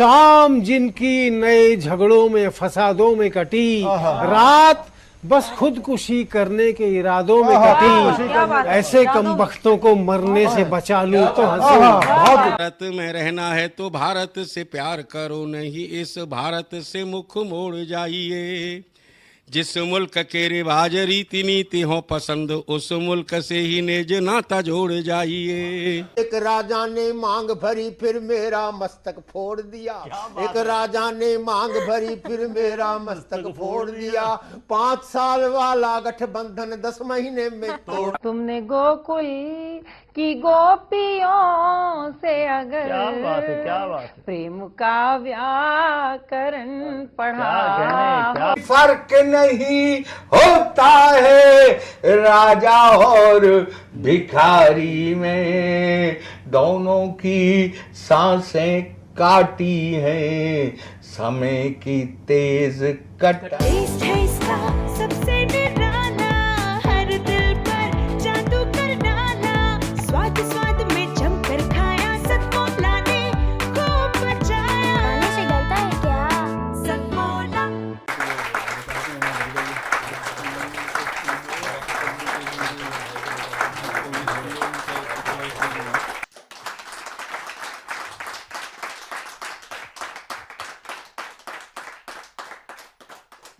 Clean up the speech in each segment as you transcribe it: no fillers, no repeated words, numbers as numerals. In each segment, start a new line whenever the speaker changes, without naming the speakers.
शाम जिनकी नए झगड़ों में फसादों में कटी, रात बस खुदकुशी करने के इरादों में कटी, ऐसे कमबख्तों को मरने से बचा लूं तो हंसी।
भारत में रहना है तो भारत से प्यार करो, नहीं इस भारत से मुख मोड़ जाइए। जिस मुल्क के रिवाज रीति नीति हो पसंद, उस मुल्क से ही नेज नाता जोड़ जाइए।
एक राजा ने मांग भरी फिर मेरा मस्तक फोड़ दिया, एक राजा ने मांग भरी फिर मेरा मस्तक फोड़ दिया। 5 साल वाला गठबंधन 10 महीने में तोड़।
तुमने गोकुल की गोपियों से अगर
क्या बात है।
प्रेम का व्याकरण पढ़ा,
फर्क नहीं होता है राजा और भिखारी में, दोनों की सांसें काटी हैं समय की तेज कटाई।
सबसे डराना, हर दिल पर जादू कर डाला, स्वाद स्वाद में जमकर खाया, सतमोला ने खूब बचाया।
खाने से डरता है क्या?
सतमोला।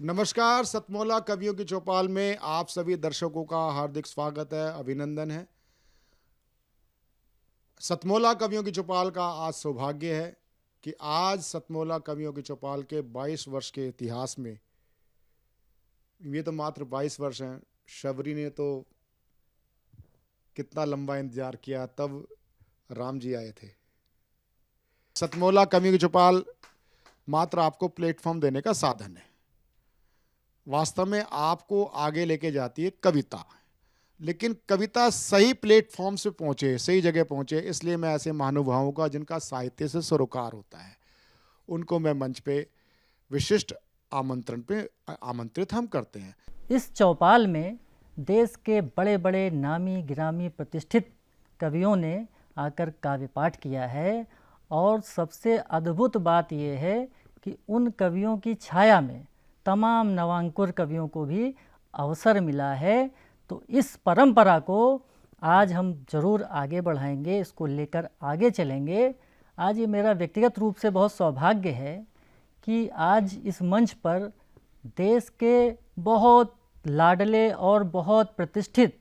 नमस्कार, सतमोला कवियों की चौपाल में आप सभी दर्शकों का हार्दिक स्वागत है, अभिनंदन है। सतमोला कवियों की चौपाल का आज सौभाग्य है कि आज सतमोला कवियों की चौपाल के 22 वर्ष के इतिहास में, ये तो मात्र 22 वर्ष हैं, शबरी ने तो कितना लंबा इंतजार किया, तब राम जी आए थे। सतमोला कवियों की चौपाल मात्र आपको प्लेटफॉर्म देने का साधन है, वास्तव में आपको आगे लेके जाती है कविता। लेकिन कविता सही प्लेटफॉर्म से पहुंचे, सही जगह पहुंचे, इसलिए मैं ऐसे महानुभावों का जिनका साहित्य से सरोकार होता है, उनको मैं मंच पे विशिष्ट आमंत्रण पे आमंत्रित हम करते हैं।
इस चौपाल में देश के बड़े बड़े नामी गिरामी प्रतिष्ठित कवियों ने आकर काव्य पाठ किया है, और सबसे अद्भुत बात यह है कि उन कवियों की छाया में तमाम नवांकुर कवियों को भी अवसर मिला है। तो इस परंपरा को आज हम ज़रूर आगे बढ़ाएंगे, इसको लेकर आगे चलेंगे। आज ये मेरा व्यक्तिगत रूप से बहुत सौभाग्य है कि आज इस मंच पर देश के बहुत लाडले और बहुत प्रतिष्ठित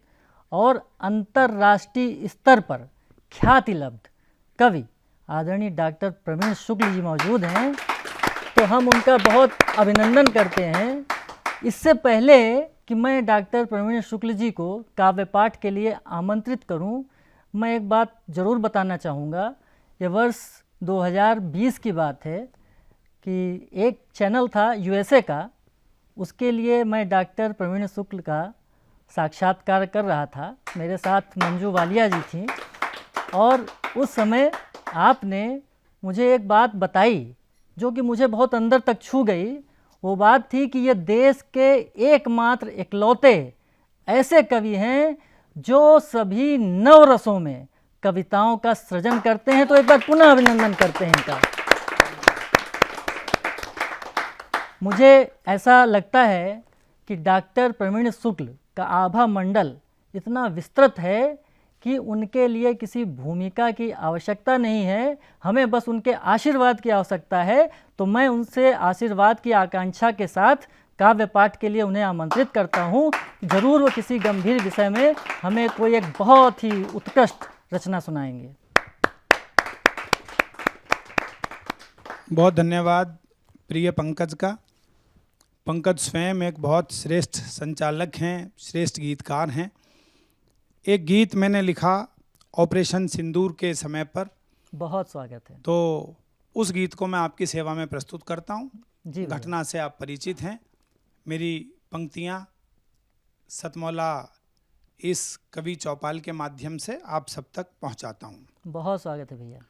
और अंतर्राष्ट्रीय स्तर पर ख्याति लब्ध कवि आदरणीय डॉक्टर प्रवीण शुक्ल जी मौजूद हैं। तो हम उनका बहुत अभिनंदन करते हैं। इससे पहले कि मैं डॉक्टर प्रवीण शुक्ल जी को काव्य पाठ के लिए आमंत्रित करूं, मैं एक बात ज़रूर बताना चाहूँगा। ये वर्ष 2020 की बात है कि एक चैनल था यूएसए का, उसके लिए मैं डॉक्टर प्रवीण शुक्ल का साक्षात्कार कर रहा था। मेरे साथ मंजू वालिया जी थी, और उस समय आपने मुझे एक बात बताई जो कि मुझे बहुत अंदर तक छू गई। वो बात थी कि ये देश के एकमात्र इकलौते ऐसे कवि हैं जो सभी नवरसों में कविताओं का सृजन करते हैं। तो एक बार पुनः अभिनंदन करते हैं इनका। मुझे ऐसा लगता है कि डॉक्टर प्रवीण शुक्ल का आभा मंडल इतना विस्तृत है कि उनके लिए किसी भूमिका की आवश्यकता नहीं है, हमें बस उनके आशीर्वाद की आवश्यकता है। तो मैं उनसे आशीर्वाद की आकांक्षा के साथ काव्य पाठ के लिए उन्हें आमंत्रित करता हूँ। ज़रूर वो किसी गंभीर विषय में हमें कोई एक बहुत ही उत्कृष्ट रचना सुनाएंगे।
बहुत धन्यवाद प्रिय पंकज का। पंकज स्वयं एक बहुत श्रेष्ठ संचालक हैं, श्रेष्ठ गीतकार हैं। एक गीत मैंने लिखा ऑपरेशन सिंदूर के समय पर,
बहुत स्वागत है।
तो उस गीत को मैं आपकी सेवा में प्रस्तुत करता हूँ।
जी,
घटना से आप परिचित हैं। मेरी पंक्तियाँ सतमौला इस कवि चौपाल के माध्यम से आप सब तक पहुँचाता हूँ।
बहुत स्वागत है भैया।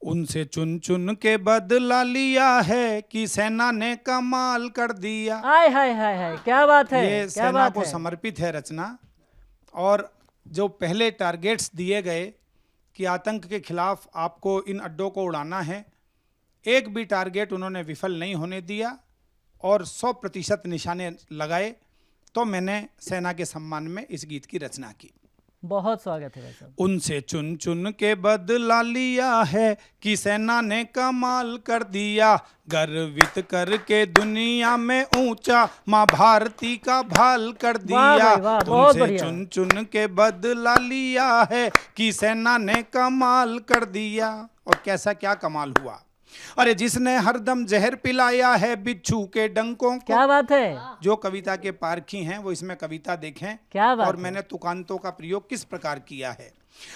उनसे चुन चुन के बदला लिया है कि सेना ने कमाल कर दिया।
हाय हाय हाय हाय, क्या बात है,
ये
क्या
सेना
बात
को
है।
समर्पित है रचना। और जो पहले टारगेट्स दिए गए कि आतंक के खिलाफ आपको इन अड्डों को उड़ाना है, एक भी टारगेट उन्होंने विफल नहीं होने दिया और 100% निशाने लगाए। तो मैंने सेना के सम्मान में इस गीत की रचना की।
बहुत स्वागत है भाई साहब।
उनसे चुन चुन के बदला लिया है कि सेना ने कमाल कर दिया, गर्वित करके दुनिया में ऊंचा माँ भारती का भाल कर
वाह
दिया।
भाई वाह, बहुत
उनसे
बढ़िया।
चुन चुन के बदला लिया है कि सेना ने कमाल कर दिया। और कैसा क्या कमाल हुआ? अरे जिसने हरदम जहर पिलाया है बिच्छू के डंकों को।
क्या बात है,
जो कविता के पारखी हैं वो इसमें कविता देखें
क्या बात
और
है।
मैंने तुकांतों का प्रयोग किस प्रकार किया है।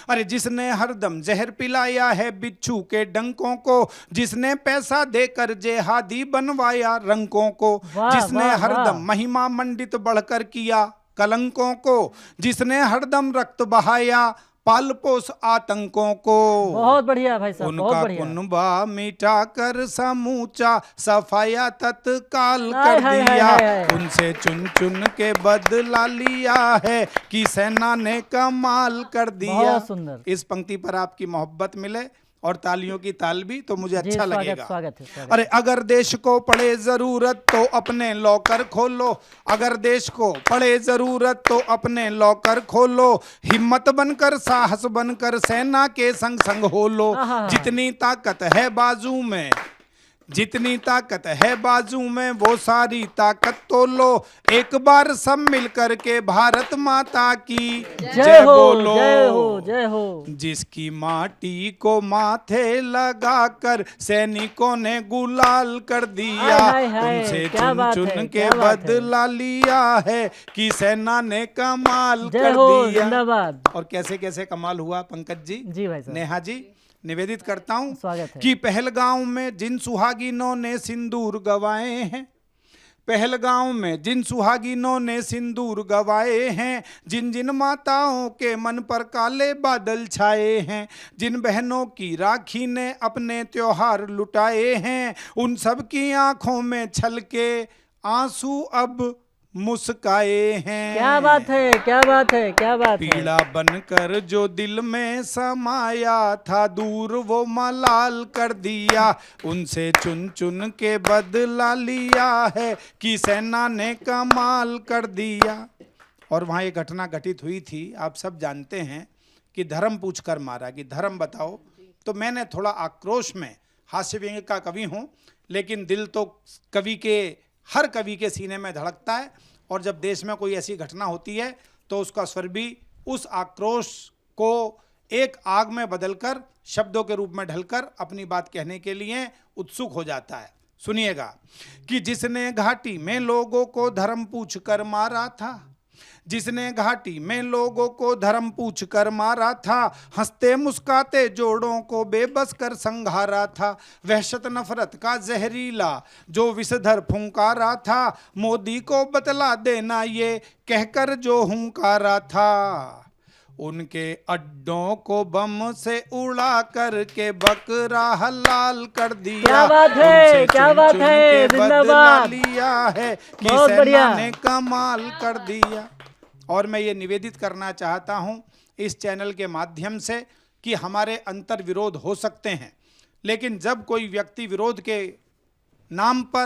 अरे जिसने हरदम जहर पिलाया है बिच्छू के डंकों को, जिसने पैसा देकर जेहादी बनवाया रंकों को,
वाह,
जिसने
वाह,
हरदम
वाह।
महिमा मंडित बढ़कर किया कलंकों को, जिसने हरदम रक्त बहाया पाल पोस आतंकों को,
बहुत बढ़िया भाई साहब, बहुत
उनका
बढ़िया।
कुनबा मिटा कर समूचा सफाया तत्काल
हाय,
कर
हाय,
दिया।
हाय, हाय।
उनसे चुन चुन के बदला लिया है कि सेना ने कमाल कर दिया।
बहुत सुंदर।
इस पंक्ति पर आपकी मोहब्बत मिले और तालियों की ताल भी, तो मुझे
जी,
अच्छा
स्वागत,
लगेगा।
स्वागत है, स्वागत।
अरे अगर देश को पड़े जरूरत तो अपने लॉकर खोलो, अगर देश को पड़े जरूरत तो अपने लॉकर खोलो, हिम्मत बनकर साहस बनकर सेना के संग संग हो लो।
आहा।
जितनी ताकत है बाजू में, जितनी ताकत है बाजू में वो सारी ताकत तो लो, एक बार सब मिलकर के भारत माता की
जय हो,
बोलो।
जय हो, जय हो।
जिसकी माटी को माथे लगाकर सैनिकों ने गुलाल कर दिया,
हाय, हाय, हाय,
उनसे
क्या
चुन
बात
चुन
है,
के
क्या बात है।
बदला लिया है कि सेना ने कमाल
जय
कर
हो,
दिया।
जिंदाबाद।
और कैसे कैसे कमाल हुआ पंकज जी?
जी भाई साहब।
नेहा जी, निवेदित करता हूं
स्वागत है।
कि पहलगांव में जिन सुहागिनों ने सिंदूर गवाए हैं, पहलगांव में जिन सुहागिनों ने सिंदूर गवाए हैं, जिन जिन माताओं के मन पर काले बादल छाए हैं, जिन बहनों की राखी ने अपने त्योहार लुटाए हैं, उन सब की आंखों में छलके आंसू अब मुस्काए हैं।
क्या बात है, क्या बात है, क्या बात है।
पीड़ा बनकर जो दिल में समाया था दूर वो मलाल कर दिया, उनसे चुन चुन के बदला लिया है कि सेना ने कमाल कर दिया। और वहाँ ये घटना घटित हुई थी, आप सब जानते हैं कि धर्म पूछकर मारा, कि धर्म बताओ। तो मैंने थोड़ा आक्रोश में, हास्य व्यंग्य का कवि हूँ, लेकिन दिल तो कवि के, हर कवि के सीने में धड़कता है। और जब देश में कोई ऐसी घटना होती है तो उसका स्वर भी उस आक्रोश को एक आग में बदलकर शब्दों के रूप में ढलकर अपनी बात कहने के लिए उत्सुक हो जाता है। सुनिएगा कि जिसने घाटी में लोगों को धर्म पूछ कर मारा था, जिसने घाटी में लोगों को धर्म पूछ कर मारा था, हंसते मुस्काते जोड़ों को बेबस कर संघारा था, वहशत नफरत का जहरीला जो विषधर फुंकारा था, मोदी को बतला देना ये कहकर जो हुंकारा था, उनके अड्डों को बम से उड़ा करके बकरा हलाल कर दिया।
क्या बात है,
उनसे
क्या
चुन
बात
चुन
है,
के बदला
जिंदाबाद।
लिया है कि
बहुत
सेना
बढ़िया।
ने कमाल कर दिया। और मैं ये निवेदित करना चाहता हूँ इस चैनल के माध्यम से कि हमारे अंतर विरोध हो सकते हैं, लेकिन जब कोई व्यक्ति विरोध के नाम पर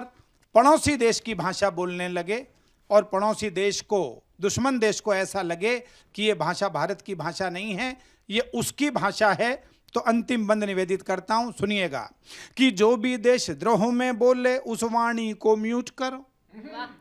पड़ोसी देश की भाषा बोलने लगे और पड़ोसी देश को, दुश्मन देश को ऐसा लगे कि ये भाषा भारत की भाषा नहीं है, ये उसकी भाषा है, तो अंतिम बंद निवेदित करता हूं, सुनिएगा कि जो भी देश द्रोह में बोले उस वाणी को म्यूट करो।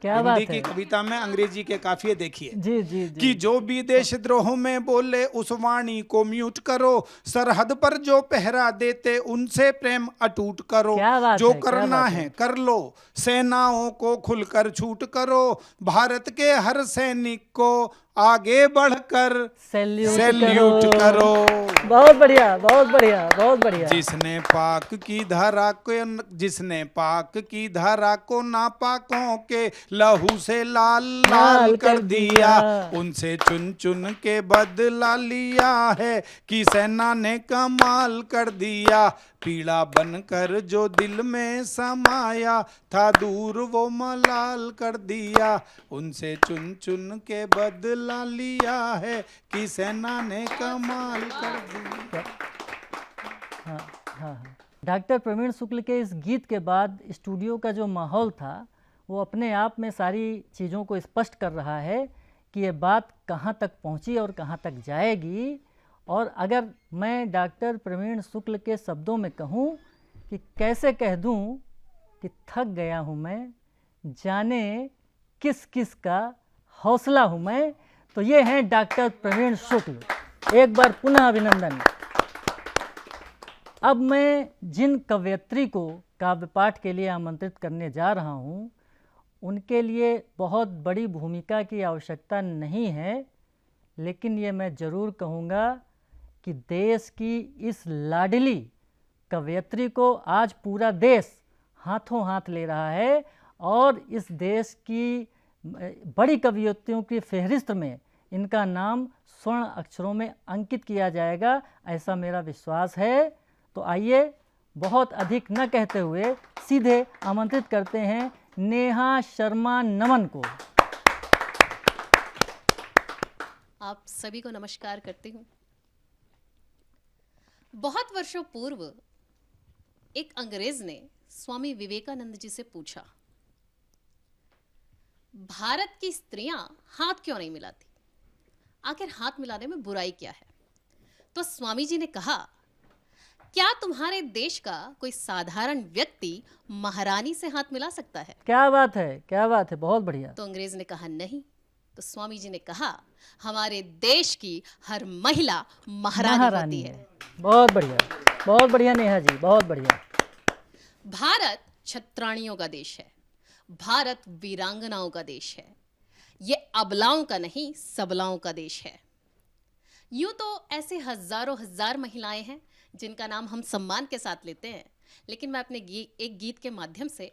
क्या बात
हिंदी
है।
की कविता में अंग्रेजी के काफिये देखिए
जी जी जी।
कि जो भी देशद्रोह में बोले उस वाणी को म्यूट करो, सरहद पर जो पहरा देते उनसे प्रेम अटूट करो,
क्या बात
जो
है, क्या
करना
बात
है
है।
कर लो, सेनाओं को खुलकर छूट करो, भारत के हर सैनिक को आगे बढ़कर सैल्यूट करो।
बहुत बढ़िया, बहुत बढ़िया, बहुत बढ़िया।
जिसने पाक की धारा को, जिसने पाक की धारा को नापाकों के लहू से लाल लाल कर दिया, उनसे चुन चुन के बदला लिया है कि सेना ने कमाल कर दिया, पीड़ा बनकर जो दिल में समाया था दूर वो मलाल कर दिया, उनसे चुन चुन के बदला लिया है कि सेना ने कमाल कर दिया।
हाँ हाँ हाँ। डॉक्टर प्रवीण शुक्ल के इस गीत के बाद स्टूडियो का जो माहौल था वो अपने आप में सारी चीज़ों को स्पष्ट कर रहा है कि ये बात कहाँ तक पहुँची और कहाँ तक जाएगी। और अगर मैं डॉक्टर प्रवीण शुक्ल के शब्दों में कहूँ कि कैसे कह दूँ कि थक गया हूँ मैं, जाने किस किस का हौसला हूँ मैं, तो ये हैं डॉक्टर प्रवीण शुक्ल। एक बार पुनः अभिनंदन। अब मैं जिन कवयित्री को काव्य पाठ के लिए आमंत्रित करने जा रहा हूँ उनके लिए बहुत बड़ी भूमिका की आवश्यकता नहीं है, लेकिन ये मैं ज़रूर कहूँगा कि देश की इस लाडली कवयित्री को आज पूरा देश हाथों हाथ ले रहा है और इस देश की बड़ी कवयित्रियों की फहरिस्त में इनका नाम स्वर्ण अक्षरों में अंकित किया जाएगा, ऐसा मेरा विश्वास है। तो आइए बहुत अधिक न कहते हुए सीधे आमंत्रित करते हैं नेहा शर्मा नमन को।
आप सभी को नमस्कार करती हूँ। बहुत वर्षों पूर्व एक अंग्रेज ने स्वामी विवेकानंद जी से पूछा, भारत की स्त्रियां हाथ क्यों नहीं मिलाती, आखिर हाथ मिलाने में बुराई क्या है? तो स्वामी जी ने कहा, क्या तुम्हारे देश का कोई साधारण व्यक्ति महारानी से हाथ मिला सकता है?
क्या बात है, क्या बात है, बहुत बढ़िया।
तो अंग्रेज ने कहा नहीं। तो स्वामी जी ने कहा, हमारे देश की हर महिला महारानी होती है।
बहुत बढ़िया, बहुत बढ़िया नेहा जी, बहुत बढ़िया।
भारत छत्राणियों का देश है, भारत वीरांगनाओं का देश है, ये अबलाओं का नहीं सबलाओं का देश है। यूं तो ऐसे हजारों हजार महिलाएं हैं जिनका नाम हम सम्मान के साथ लेते हैं, लेकिन मैं अपने एक गीत के माध्यम से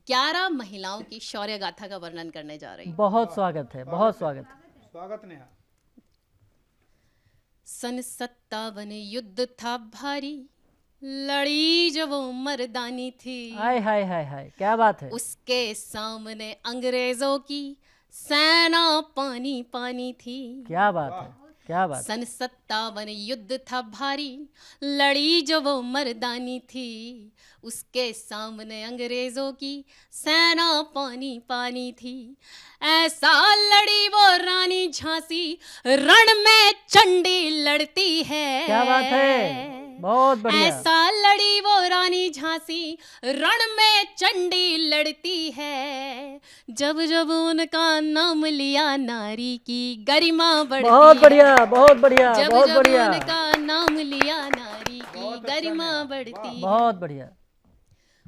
11 महिलाओं की शौर्य गाथा का वर्णन करने जा रही हूँ।
बहुत स्वागत है, बहुत स्वागत है।
स्वागत नेहा।
सन 57 युद्ध था भारी, लड़ी जब वो मर्दानी थी।
हाय हाय हाय हाय, क्या बात है।
उसके सामने अंग्रेजों की सेना पानी पानी थी।
क्या बात है, क्या बात।
सन 57 युद्ध था भारी, लड़ी जो वो मर्दानी थी। उसके सामने अंग्रेजों की सेना पानी पानी थी। ऐसा लड़ी वो रानी झांसी, रण में चंडी लड़ती है।
क्या बात है, बहुत बढ़िया।
ऐसा लड़ी वो रानी झांसी, रण में चंडी लड़ती है। जब जब उनका नाम लिया नारी की गरिमा बढ़ती है।
बहुत बढ़िया, बहुत बढ़िया,
जब
बहुत
जब
बढ़िया।
उनका नाम लिया नारी की गरिमा बढ़ती है।
बहुत बढ़िया।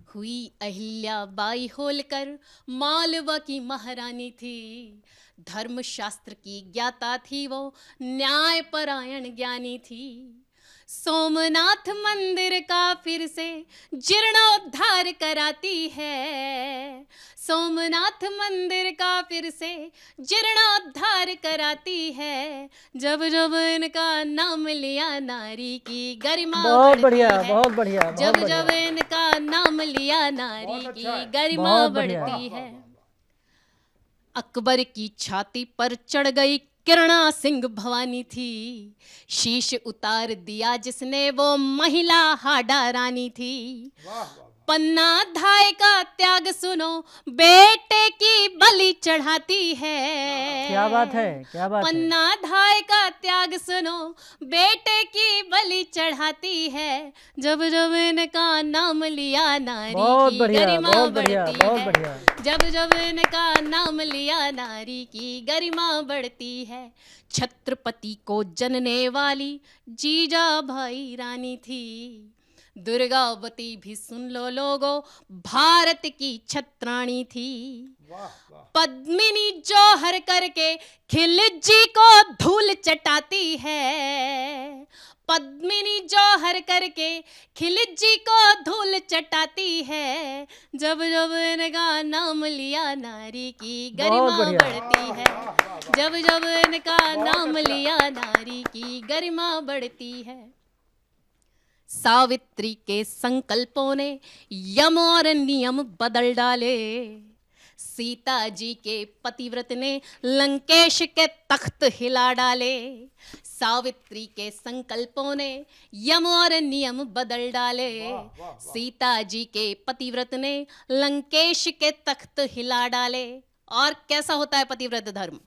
हुई अहिल्या बाई होलकर मालवा की महारानी थी। धर्म शास्त्र की ज्ञाता थी वो, न्याय परायण ज्ञानी थी। सोमनाथ मंदिर का फिर से जीर्णोद्धार कराती है। सोमनाथ मंदिर का फिर से जीर्णोद्धार कराती है। जब जब इनका नाम लिया नारी की गरिमा
बहुत
बढ़ती
बढ़िया,
है।
बहुत बढ़िया, बहुत
जब
बढ़िया।
जब इनका नाम लिया नारी की गरिमा
बहुत बढ़िया।
बढ़ती है। अकबर की छाती पर चढ़ गई किरणा सिंह भवानी थी। शीश उतार दिया जिसने वो महिला हाडा रानी थी। पन्ना धाय का त्याग सुनो, बेटे की बलि चढ़ाती है।
क्या बात है, क्या बात है।
पन्ना धाय का त्याग सुनो, बेटे की बलि चढ़ाती है। जब जब इनका नाम लिया नारी
बहुत
की
बढ़िया,
गरिमा
बहुत बढ़िया,
बढ़ती
बहुत
है।
बढ़िया।
जब जब इनका नाम लिया नारी की गरिमा बढ़ती है। छत्रपति को जनने वाली जीजा भाई रानी थी। दुर्गावती भी सुन लो लोगो, भारत की छत्राणी थी। पद्मिनी जौहर करके खिलजी को धूल चटाती है। पद्मिनी जौहर करके खिलजी को धूल चटाती है। जब जब इनका नाम लिया नारी की गरिमा बढ़ती है। जब जब इनका नाम लिया नारी की गरिमा बढ़ती है। सावित्री के संकल्पों ने यम और नियम बदल डाले। सीता जी के पतिव्रत ने लंकेश के तख्त हिला डाले, सावित्री के संकल्पों ने यम और नियम बदल डाले। सीता जी के पतिव्रत ने लंकेश के तख्त हिला डाले। और कैसा होता है पतिव्रत धर्म?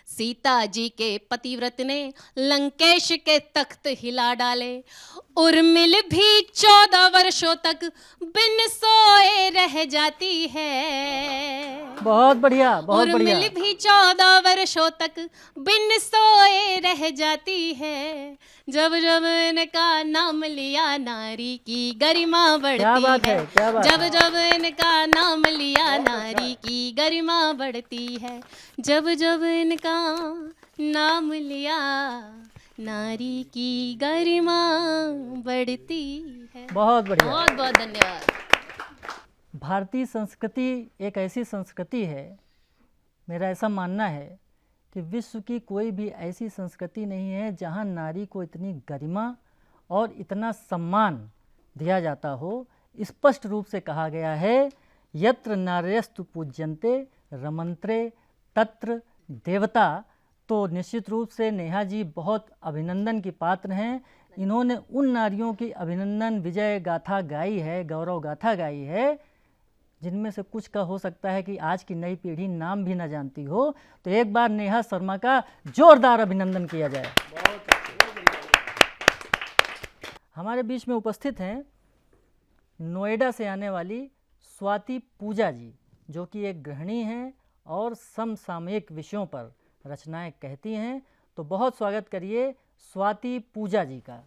सीता जी के पतिव्रत ने लंकेश के तख्त हिला डाले। उर्मिल भी 14 वर्षों तक बिन सोए रह जाती है।
बहुत बढ़िया, बहुत बढ़िया।
उर्मिल भी 14 वर्षों तक बिन सोए रह जाती है। जब जब इनका नाम लिया नारी की गरिमा बढ़ती
क्या बात है, क्या बात
जब
है।
जब इनका नाम लिया नारी की गरिमा बढ़ती है। जब जब इनका नाम लिया नारी की गरिमा बढ़ती है।
बहुत बढ़िया।
बहुत बहुत धन्यवाद।
भारतीय संस्कृति एक ऐसी संस्कृति है, मेरा ऐसा मानना है कि विश्व की कोई भी ऐसी संस्कृति नहीं है जहाँ नारी को इतनी गरिमा और इतना सम्मान दिया जाता हो। स्पष्ट रूप से कहा गया है, यत्र नार्यस्तु पूज्यन्ते रमन्त्रे तत्र देवता। तो निश्चित रूप से नेहा जी बहुत अभिनंदन की पात्र हैं। इन्होंने उन नारियों की अभिनंदन विजय गाथा गाई है, गौरव गाथा गाई है, जिनमें से कुछ का हो सकता है कि आज की नई पीढ़ी नाम भी ना जानती हो। तो एक बार नेहा शर्मा का जोरदार अभिनंदन किया जाए। हमारे बीच में उपस्थित हैं नोएडा से आने वाली स्वाति पूजा जी, जो कि एक गृहिणी हैं और समसामयिक विषयों पर रचनाएं कहती हैं। तो बहुत स्वागत करिए स्वाति पूजा जी का।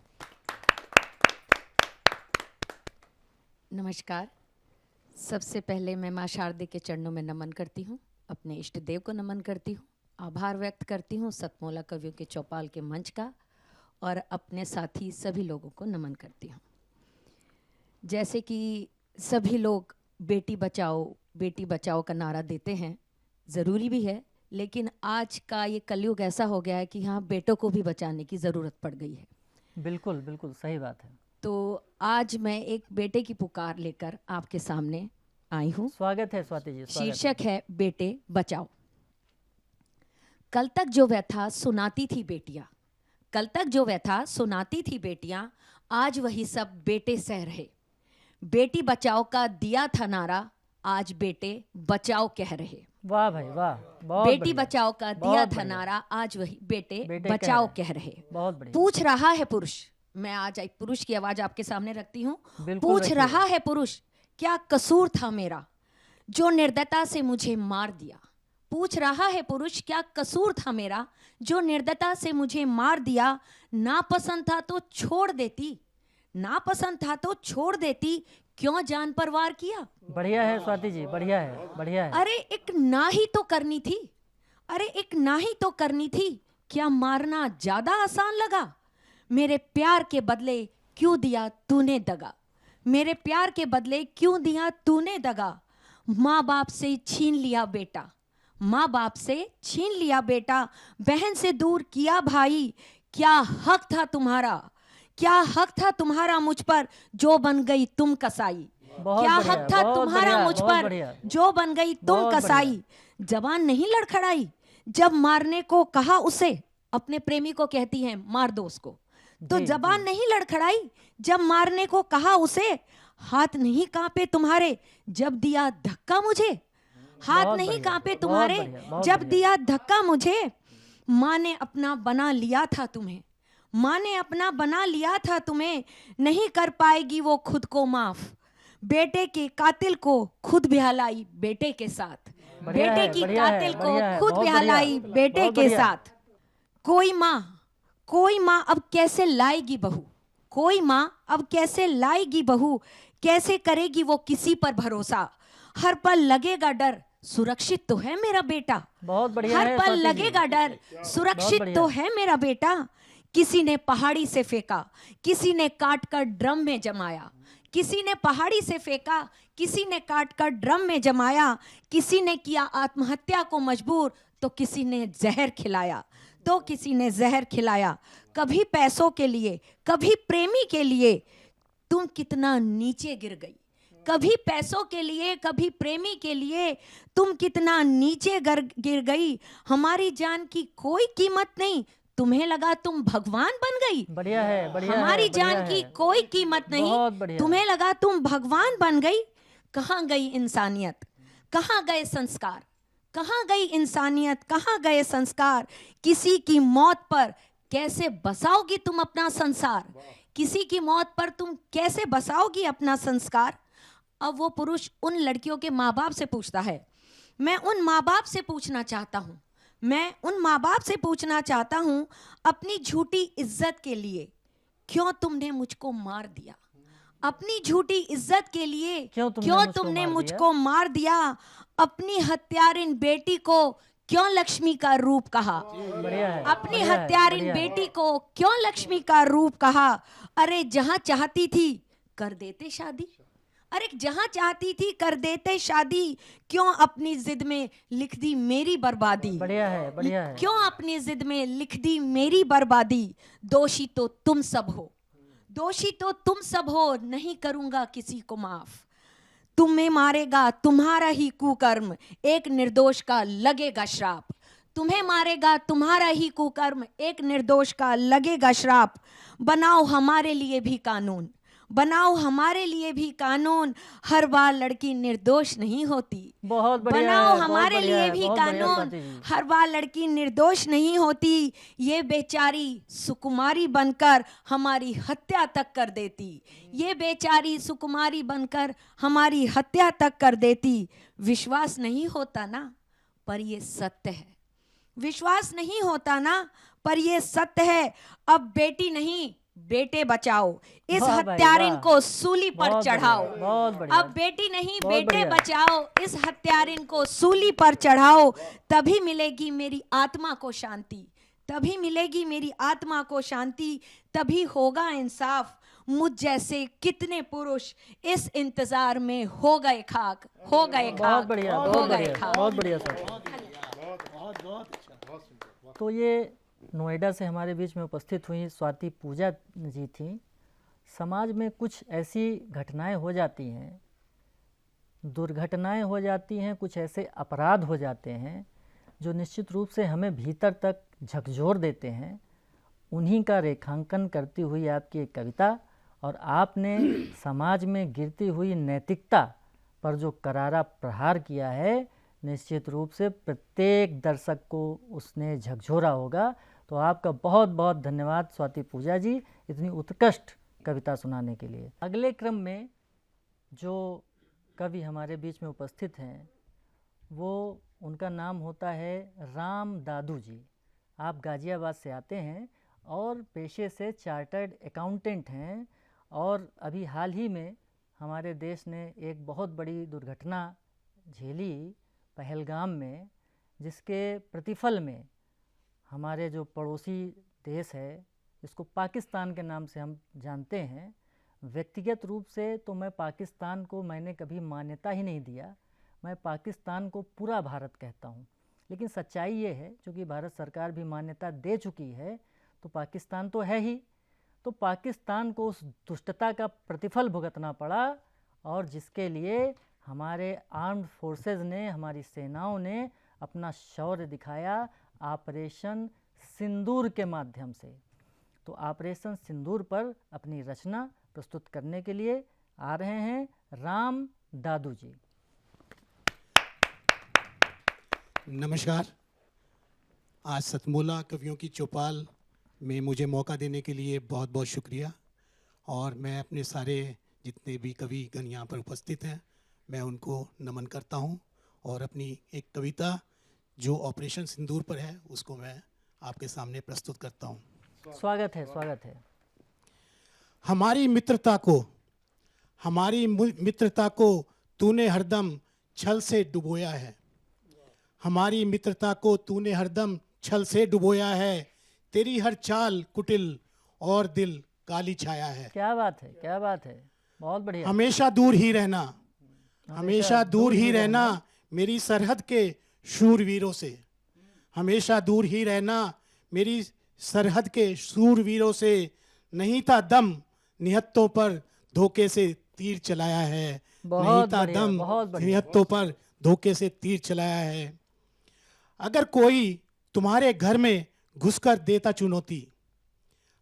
नमस्कार। सबसे पहले मैं माँ शारदे के चरणों में नमन करती हूँ, अपने इष्ट देव को नमन करती हूँ, आभार व्यक्त करती हूँ सतमोला कवियों के चौपाल के मंच का, और अपने साथी सभी लोगों को नमन करती हूँ। जैसे कि सभी लोग बेटी बचाओ का नारा देते हैं, ज़रूरी भी है, लेकिन आज का ये कलयुग ऐसा हो गया है कि यहाँ बेटों को भी बचाने की ज़रूरत पड़ गई है।
बिल्कुल बिल्कुल सही बात है।
तो आज मैं एक बेटे की पुकार लेकर आपके सामने आई हूँ।
स्वागत है स्वाति जी।
शीर्षक है बेटे बचाओ। कल तक जो व्यथा सुनाती थी बेटियां, कल तक जो व्यथा सुनाती थी बेटियां, आज वही सब बेटे सह रहे। बेटी बचाओ का दिया था नारा, आज बेटे बचाओ कह रहे।
वाह भाई वाह, बहुत
बेटी
बढ़िया।
बचाओ का
बहुत
दिया था
बढ़िया।
नारा, आज वही बेटे
बेटे
बचाओ
कह
कह रहे।
बहुत बढ़िया।
पूछ रहा है पुरुष, मैं आज एक पुरुष की आवाज आपके सामने रखती हूँ।
बिल्कुल
पूछ
रखिए।
रहा है पुरुष, क्या कसूर था मेरा जो निर्दयता से मुझे मार दिया। पूछ रहा है पुरुष, क्या कसूर था मेरा जो निर्दयता से मुझे मार दिया। नापसंद था तो छोड़ देती, नापसंद था तो छोड़ देती, क्यों जान पर वार किया।
बढ़िया है स्वाति जी, बढ़िया है, बढ़िया है।
अरे एक ना ही तो करनी थी, अरे एक ना ही तो करनी थी, क्या मारना ज्यादा आसान लगा। मेरे प्यार के बदले क्यों दिया तूने दगा, मेरे प्यार के बदले क्यों दिया तूने दगा। माँ बाप से छीन लिया बेटा, माँ बाप से छीन लिया बेटा, बहन से दूर किया भाई। क्या हक था तुम्हारा, क्या हक था तुम्हारा मुझ पर जो बन गई तुम कसाई।
बहुत
क्या
बढ़िया,
हक था
बहुत
तुम्हारा
बढ़िया,
मुझ
बहुत
पर
बढ़िया।
जो बन गई तुम
बहुत
कसाई। जबान नहीं लड़खड़ाई जब मारने को कहा उसे, अपने प्रेमी को कहती है मार दो उसको। तो
जी,
जबान
जी।
नहीं लड़खड़ाई जब मारने को कहा उसे, हाथ नहीं कांपे तुम्हारे जब दिया धक्का मुझे। हाथ
बहुत
नहीं
बढ़िया,
कांपे
बहुत
तुम्हारे
बढ़िया, बहुत
जब
बढ़िया।
दिया धक्का मुझे। माँ ने अपना बना लिया था तुम्हें, माँ ने अपना बना लिया था तुम्हें, नहीं कर पाएगी वो खुद को माफ। बेटे के कातिल को खुद बिहलाई बेटे के साथ,
बढ़िया
बेटे
है,
की
बढ़िया है,
कातिल को
बढ़िया है,
खुद
बहुत
बिहलाई
बढ़िया,
बेटे
बहुत
के
बढ़िया।
साथ। कोई माँ अब कैसे लाएगी बहू, कोई माँ अब कैसे लाएगी बहू, कैसे करेगी वो किसी पर भरोसा। हर पल लगेगा डर, सुरक्षित तो है मेरा बेटा।
बहुत बढ़िया
हर
है
पल
स्वाति जी।
लगेगा डर, सुरक्षित
बढ़िया।
तो है मेरा बेटा। किसी ने पहाड़ी से फेंका, किसी ने काट कर ड्रम में जमाया। किसी ने पहाड़ी से फेंका, किसी ने काट कर ड्रम में जमाया। किसी ने किया आत्महत्या को मजबूर, तो किसी ने जहर खिलाया, तो किसी ने जहर खिलाया। कभी पैसों के लिए, कभी प्रेमी के लिए, तुम कितना नीचे गिर गई, कभी पैसों के लिए, कभी प्रेमी के लिए तुम कितना नीचे गिर गई। हमारी जान की कोई कीमत नहीं, तुम्हें लगा तुम भगवान बन गई।
बढ़िया है, बढ़िया
हमारी
है, बढ़िया
जान की
है।
कोई कीमत
बहुत
नहीं,
बढ़िया।
तुम्हें लगा तुम भगवान बन गई। कहाँ गई इंसानियत, कहाँ गए संस्कार, कहाँ गई इंसानियत, कहाँ गए संस्कार। किसी की मौत पर कैसे बसाओगी तुम अपना संसार, किसी की मौत पर तुम कैसे बसाओगी अपना संस्कार। अब वो पुरुष उन लड़कियों के माँ बाप से पूछता है, मैं उन माँ बाप से पूछना चाहता हूँ, मैं उन माँ बाप से पूछना चाहता हूँ, अपनी झूठी इज्जत के लिए क्यों तुमने मुझको मार दिया। अपनी झूठी इज्जत के लिए क्यों तुमने मुझको मार दिया। अपनी हत्यारिन बेटी को क्यों लक्ष्मी का रूप कहा।
बढ़िया है,
अपनी
बढ़िया है,
हत्यारिन
बढ़िया है।
बेटी को क्यों लक्ष्मी का रूप कहा। अरे जहां चाहती थी कर देते शादी, अरे जहां चाहती थी कर देते शादी, क्यों अपनी जिद में लिख दी मेरी बर्बादी।
बढ़िया है, बढ़िया है।
क्यों अपनी जिद में लिख दी मेरी बर्बादी। दोषी तो तुम सब हो, दोषी तो तुम सब हो, नहीं करूंगा किसी को माफ। तुम्हें मारेगा तुम्हारा ही कुकर्म, एक निर्दोष का लगेगा श्राप। तुम्हें मारेगा तुम्हारा ही कुकर्म, एक निर्दोष का लगेगा श्राप। बनाओ हमारे लिए भी कानून, बनाओ हमारे लिए भी कानून, हर बार लड़की निर्दोष नहीं होती।
बहुत बढ़िया
बनाओ
है, बहुत
हमारे
बढ़िया
लिए
है,
भी
बहुत बढ़िया
कानून,
स्वाति जी।
हर बार लड़की निर्दोष नहीं होती। ये बेचारी सुकुमारी बनकर हमारी हत्या तक कर देती, ये बेचारी सुकुमारी बनकर हमारी हत्या तक कर देती। विश्वास नहीं होता ना, पर ये सत्य है। विश्वास नहीं होता ना, पर ये सत्य है। अब बेटी नहीं बेटे बचाओ, इस
वाह भाई,
हत्यारिन
वाह।
को सूली पर
बहुत बढ़िया,
चढ़ाओ।
बहुत बढ़िया।
अब बेटी नहीं
बहुत
बेटे
बढ़िया।
बचाओ, इस हत्यारिन को सूली पर चढ़ाओ। तभी मिलेगी मेरी आत्मा को शांति, तभी मिलेगी मेरी आत्मा को शांति, तभी होगा इंसाफ। मुझ जैसे कितने पुरुष इस इंतजार में हो गए खाक, हो गए
बहुत
खाक,
बढ़िया,
हो
बहुत
गए
बढ़िया,
खाक।
बहुत बढ़िया सर। तो ये नोएडा से हमारे बीच में उपस्थित हुई स्वाति पूजा जी थी। समाज में कुछ ऐसी घटनाएं हो जाती हैं, दुर्घटनाएं हो जाती हैं, कुछ ऐसे अपराध हो जाते हैं जो निश्चित रूप से हमें भीतर तक झकझोर देते हैं। उन्हीं का रेखांकन करती हुई आपकी एक कविता, और आपने समाज में गिरती हुई नैतिकता पर जो करारा प्रहार किया है, निश्चित रूप से प्रत्येक दर्शक को उसने झकझोरा होगा। तो आपका बहुत बहुत धन्यवाद स्वाति पूजा जी, इतनी उत्कृष्ट कविता सुनाने के लिए। अगले क्रम में जो कवि हमारे बीच में उपस्थित हैं, वो उनका नाम होता है राम दादू जी। आप गाजियाबाद से आते हैं और पेशे से चार्टर्ड अकाउंटेंट हैं, और अभी हाल ही में हमारे देश ने एक बहुत बड़ी दुर्घटना झेली पहलगाम में, जिसके प्रतिफल में हमारे जो पड़ोसी देश है, इसको पाकिस्तान के नाम से हम जानते हैं। व्यक्तिगत रूप से तो मैं पाकिस्तान को मैंने कभी मान्यता ही नहीं दिया, मैं पाकिस्तान को पूरा भारत कहता हूँ। लेकिन सच्चाई ये है, चूँकि भारत सरकार भी मान्यता दे चुकी है, तो पाकिस्तान तो है ही। तो पाकिस्तान को उस दुष्टता का प्रतिफल भुगतना पड़ा, और जिसके लिए हमारे आर्म्ड फोर्सेस ने, हमारी सेनाओं ने अपना शौर्य दिखाया ऑपरेशन सिंदूर के माध्यम से। तो ऑपरेशन सिंदूर पर अपनी रचना प्रस्तुत करने के लिए आ रहे हैं राम दादू जी।
नमस्कार। आज सतमोला कवियों की चौपाल में मुझे मौका देने के लिए बहुत बहुत शुक्रिया। और मैं अपने सारे जितने भी कविगण यहाँ पर उपस्थित हैं, मैं उनको नमन करता हूँ, और अपनी एक कविता जो ऑपरेशन सिंदूर पर है उसको मैं आपके सामने प्रस्तुत करता हूँ।
स्वागत है, स्वागत है।
हमारी मित्रता को तूने हरदम छल से डुबोया है। हमारी मित्रता को तूने हरदम छल से डुबोया है। तेरी हर चाल कुटिल और दिल काली छाया है।
क्या बात है, क्या बात है, बहुत बढ़िया।
हमेशा दूर ही रहना, हमेशा दूर ही रहना मेरी सरहद के शूरवीरों से। हमेशा दूर ही रहना मेरी सरहद के शूरवीरों से। नहीं था दम निहत्तों पर धोखे से तीर चलाया है।
बहुत
नहीं था
बढ़िया,
दम,
बहुत बढ़िया।
नियतों पर धोखे से तीर चलाया है। अगर कोई तुम्हारे घर में घुसकर देता चुनौती,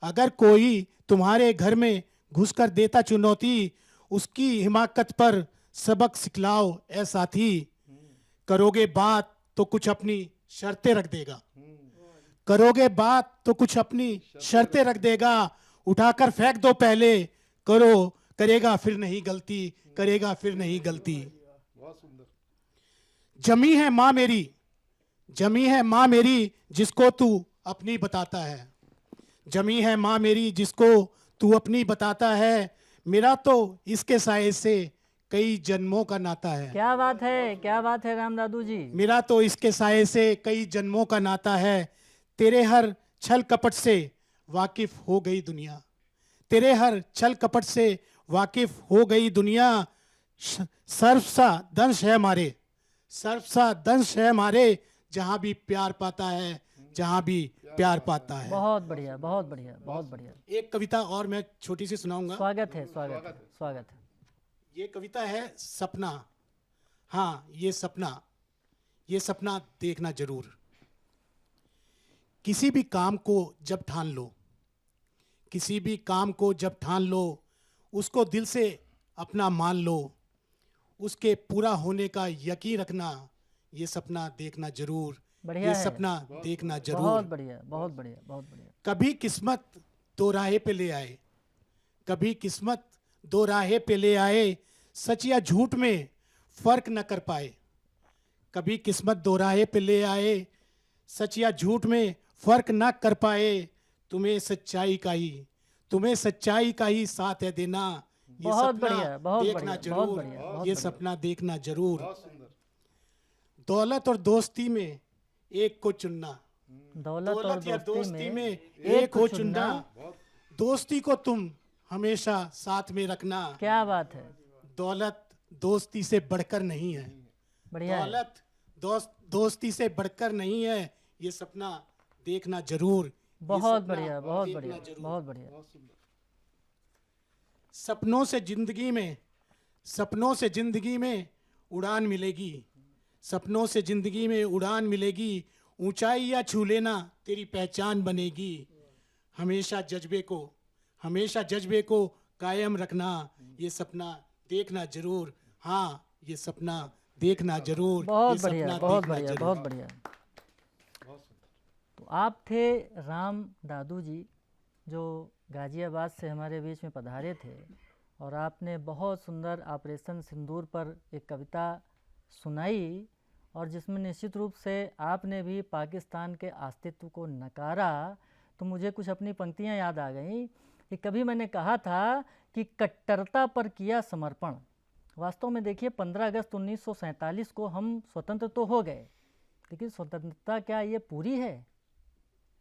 अगर कोई तुम्हारे घर में घुसकर देता चुनौती, उसकी हिमाकत पर सबक सिखलाओ ऐ साथी। करोगे बात तो कुछ अपनी शर्तें रख देगा, करोगे बात तो कुछ अपनी शर्तें रख देगा। उठाकर फेंक दो पहले, करेगा फिर नहीं गलती, करेगा फिर नहीं गलती। जमी है माँ मेरी, जमी है माँ मेरी जिसको तू अपनी बताता है, जमी है माँ मेरी जिसको तू अपनी बताता है। मेरा तो इसके साए से कई जन्मों का नाता है,
क्या बात है, क्या बात है राम दादू जी।
मेरा तो इसके साए से कई जन्मों का नाता है। तेरे हर छल कपट से वाकिफ हो गई दुनिया, तेरे हर छल कपट से वाकिफ हो गई दुनिया। सर्फ सा दंश है मारे, सर्फ सा दंश है मारे, जहां भी प्यार पाता है, जहां भी प्यार पाता है।
बहुत बढ़िया, बहुत बढ़िया, बहुत बढ़िया।
एक कविता और मैं छोटी सी सुनाऊंगा।
स्वागत है, स्वागत है, स्वागत है।
ये कविता है सपना। हाँ, ये सपना देखना जरूर। किसी भी काम को जब ठान लो, किसी भी काम को जब ठान लो, उसको दिल से अपना मान लो, उसके पूरा होने का यकीन रखना। ये सपना देखना जरूर,
बढ़िया
ये
है।
सपना देखना जरूर।
बहुत बढ़िया, बहुत बढ़िया, बहुत बढ़िया।
कभी किस्मत दो राहे पे ले आए, कभी किस्मत दो राहे पे ले आए, सच या झूठ में फर्क न कर पाए। कभी किस्मत दो राहे पे ले आए, सच या झूठ में फर्क न कर पाए। तुम्हें सच्चाई का ही साथ है देना। ये
बहुत
सपना
बढ़िया, बहुत
देखना
बढ़िया, बहुत
जरूर,
बढ़िया, बहुत
ये
बढ़िया।
सपना देखना जरूर। दौलत और दोस्ती में एक को चुनना,
दौलत और
या
दोस्ती में
एक हो चुनना। दोस्ती को तुम हमेशा साथ में रखना।
क्या बात है,
दौलत दोस्ती से बढ़कर नहीं है,
बढ़िया है।
दौलत दोस्ती से बढ़कर नहीं है। ये सपना देखना जरूर, ये
बहुत
सपना
बढ़िया, बहुत
देखना
बढ़िया,
जरूर।
बहुत बढ़िया।
सपनों से जिंदगी में उड़ान मिलेगी, सपनों से जिंदगी में उड़ान मिलेगी। ऊंचाई या छू लेना तेरी पहचान बनेगी। हमेशा जज्बे को कायम रखना। ये सपना देखना जरूर। हाँ, ये सपना देखना जरूर,
बहुत
ये
बढ़िया,
सपना
बहुत
देखना
बढ़िया,
जरूर।
बहुत बढ़िया। तो आप थे राम दादू जी, जो गाजियाबाद से हमारे बीच में पधारे थे, और आपने बहुत सुंदर ऑपरेशन सिंदूर पर एक कविता सुनाई, और जिसमें निश्चित रूप से आपने भी पाकिस्तान के अस्तित्व को नकारा। तो मुझे कुछ अपनी पंक्तियां याद आ गईं कि कभी मैंने कहा था कि कट्टरता पर किया समर्पण। वास्तव में देखिए, 15 अगस्त 1947 को हम स्वतंत्र तो हो गए, लेकिन स्वतंत्रता क्या ये पूरी है?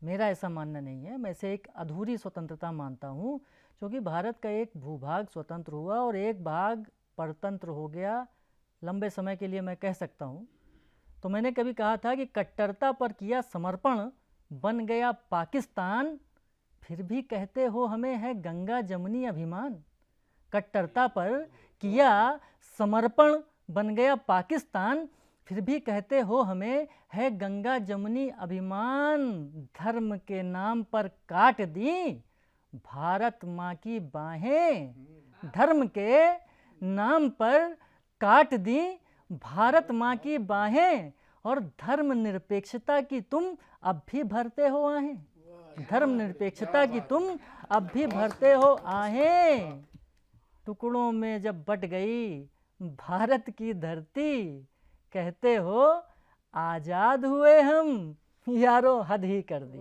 मेरा ऐसा मानना नहीं है। मैं इसे एक अधूरी स्वतंत्रता मानता हूँ, क्योंकि भारत का एक भूभाग स्वतंत्र हुआ और एक भाग परतंत्र हो गया, लंबे समय के लिए मैं कह सकता हूँ। तो मैंने कभी कहा था कि कट्टरता पर किया समर्पण बन गया पाकिस्तान, फिर भी कहते हो हमें है गंगा जमुनी अभिमान। कट्टरता पर किया समर्पण बन गया पाकिस्तान, फिर भी कहते हो हमें है गंगा जमुनी अभिमान। धर्म के नाम पर काट दी भारत माँ की बाहें, धर्म के नाम पर काट दी भारत माँ की बाहें, और धर्म निरपेक्षता की तुम अब भी भरते हो आहें, धर्म निरपेक्षता की तुम अब भी भरते हो आहें। टुकड़ों में जब बट गई भारत की धरती, कहते हो आज़ाद हुए हम यारो हद ही कर दी,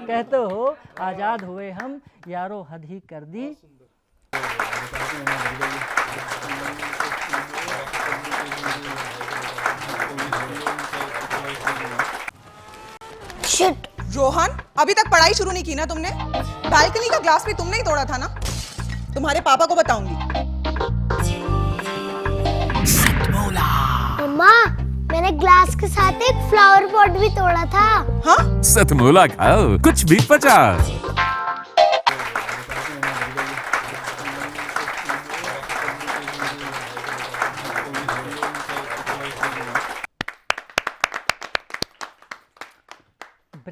कहते हो आज़ाद हुए हम यारो हद ही कर दी।
शिट। रोहन, अभी तक पढ़ाई शुरू नहीं की ना तुमने? बालकनी का ग्लास भी तुमने ही तोड़ा था ना? तुम्हारे पापा को बताऊंगी।
मम्मा, मैंने ग्लास के साथ एक फ्लावर पॉट भी तोड़ा था।
हाँ?
सतमोला खाओ, कुछ भी पचा।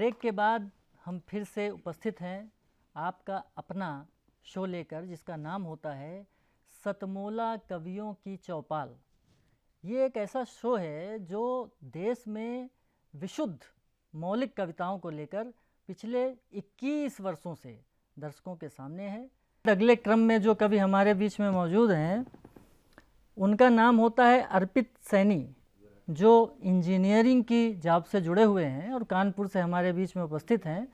ब्रेक के बाद हम फिर से उपस्थित हैं आपका अपना शो लेकर, जिसका नाम होता है सतमोला कवियों की चौपाल। ये एक ऐसा शो है जो देश में विशुद्ध मौलिक कविताओं को लेकर पिछले 21 वर्षों से दर्शकों के सामने है। अगले क्रम में जो कवि हमारे बीच में मौजूद हैं उनका नाम होता है अर्पित सैनी, जो इंजीनियरिंग की जॉब से जुड़े हुए हैं और कानपुर से हमारे बीच में उपस्थित हैं।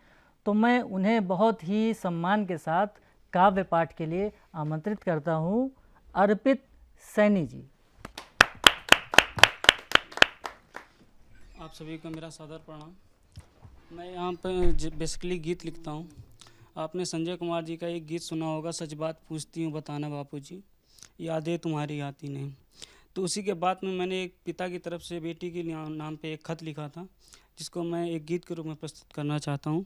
तो मैं उन्हें बहुत ही सम्मान के साथ काव्य पाठ के लिए आमंत्रित करता हूँ। अर्पित सैनी जी।
आप सभी को मेरा सादर प्रणाम। मैं यहाँ पर बेसिकली गीत लिखता हूँ। आपने संजय कुमार जी का एक गीत सुना होगा, सच बात पूछती हूँ बताना बापूजी, यादें तुम्हारी आती नहीं। तो उसी के बाद में मैंने एक पिता की तरफ से बेटी के नाम पे एक खत लिखा था, जिसको मैं एक गीत के रूप में प्रस्तुत करना चाहता हूँ।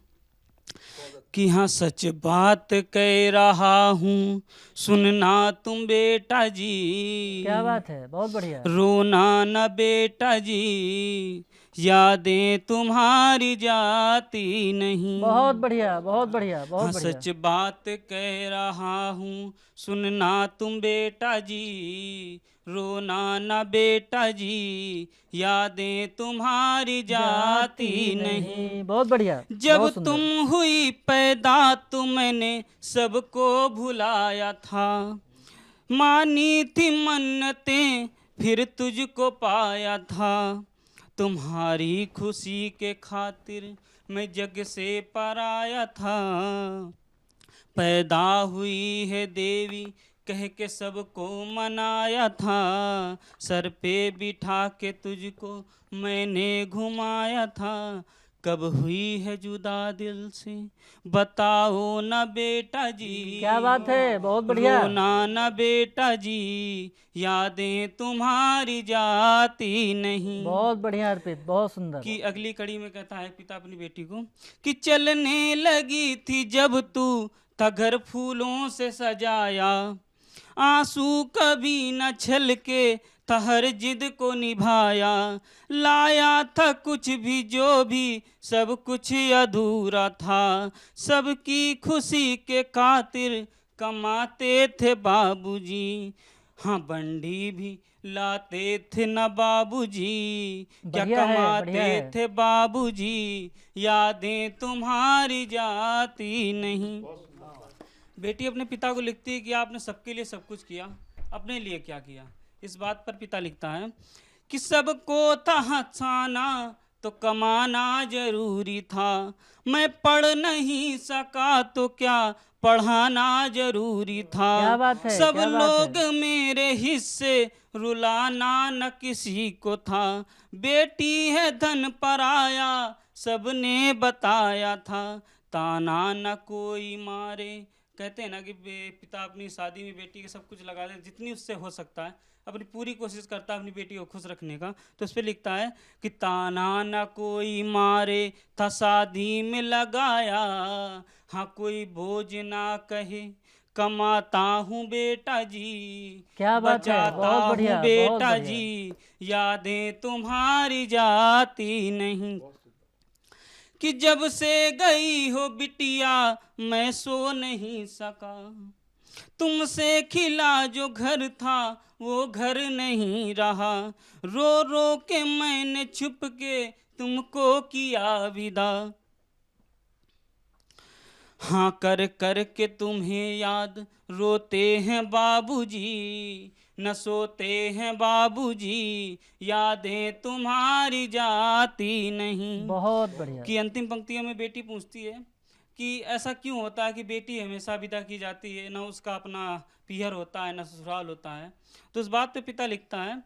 कि हाँ सच बात कह रहा हूँ सुनना तुम बेटा जी।
क्या बात है, बहुत बढ़िया।
रोना न बेटा जी, यादें तुम्हारी जाती नहीं।
बहुत बढ़िया, बहुत बढ़िया, बहुत
हाँ
बढ़िया।
सच बात कह रहा हूँ सुनना तुम बेटा जी, रोना न बेटा जी, यादें तुम्हारी जाती नहीं।
बहुत बढ़िया।
जब
बहुत सुंदर।
तुम हुई पैदा तो मैंने सबको भुलाया था, मानी थी मन्नतें फिर तुझको पाया था। तुम्हारी खुशी के खातिर मैं जग से पराया था। पैदा हुई है देवी कह के सबको मनाया था, सर पे बिठा के तुझको मैंने घुमाया था। कब हुई है जुदा दिल से बताओ ना बेटा जी।
क्या बात है, बहुत बढ़िया।
रोना ना बेटा जी, यादें तुम्हारी जाती नहीं।
बहुत बढ़िया अर्पित, बहुत सुंदर।
कि अगली कड़ी में कहता है पिता अपनी बेटी को कि चलने लगी थी जब तू था घर फूलों से सजाया, आंसू कभी न छलके था हर जिद को निभाया। लाया था कुछ भी जो भी सब कुछ अधूरा था, सबकी खुशी के खातिर कमाते थे बाबूजी। हाँ बंडी भी लाते थे न बाबूजी, क्या कमाते थे बाबूजी, यादें तुम्हारी जाती नहीं। बेटी अपने पिता को लिखती है कि आपने सबके लिए सब कुछ किया, अपने लिए क्या किया। इस बात पर पिता लिखता है कि सबको था हंसाना तो कमाना जरूरी था, मैं पढ़ नहीं सका तो क्या पढ़ाना जरूरी था।
क्या बात है,
सब
क्या बात
लोग
है।
मेरे हिस्से रुलाना न किसी को था, बेटी है धन पराया सबने बताया था, ताना न कोई मारे। कहते हैं ना कि पिता अपनी शादी में बेटी के सब कुछ लगा दे, जितनी उससे हो सकता है अपनी पूरी कोशिश करता है अपनी बेटी को खुश रखने का। तो उस पर लिखता है कि ताना न कोई मारे था शादी में लगाया, हाँ कोई बोझ ना कहे कमाता हूँ बेटा जी,
क्या बात है,
बचाता
बहुत बढ़िया,
हूँ
बहुत
बेटा
बढ़िया।
जी, यादें तुम्हारी जाती नहीं। कि जब से गई हो बिटिया मैं सो नहीं सका, तुमसे खिला जो घर था वो घर नहीं रहा, रो रो के मैंने छुप के तुमको किया विदा। हाँ कर कर के तुम्हें याद रोते हैं बाबूजी, न सोते हैं बाबूजी, यादें तुम्हारी जाती नहीं।
बहुत बढ़िया।
कि अंतिम पंक्तियों में बेटी पूछती है कि ऐसा क्यों होता है कि बेटी हमेशा विदा की जाती है, ना उसका अपना पियर होता है ना ससुराल होता है। तो इस बात पे पिता लिखता है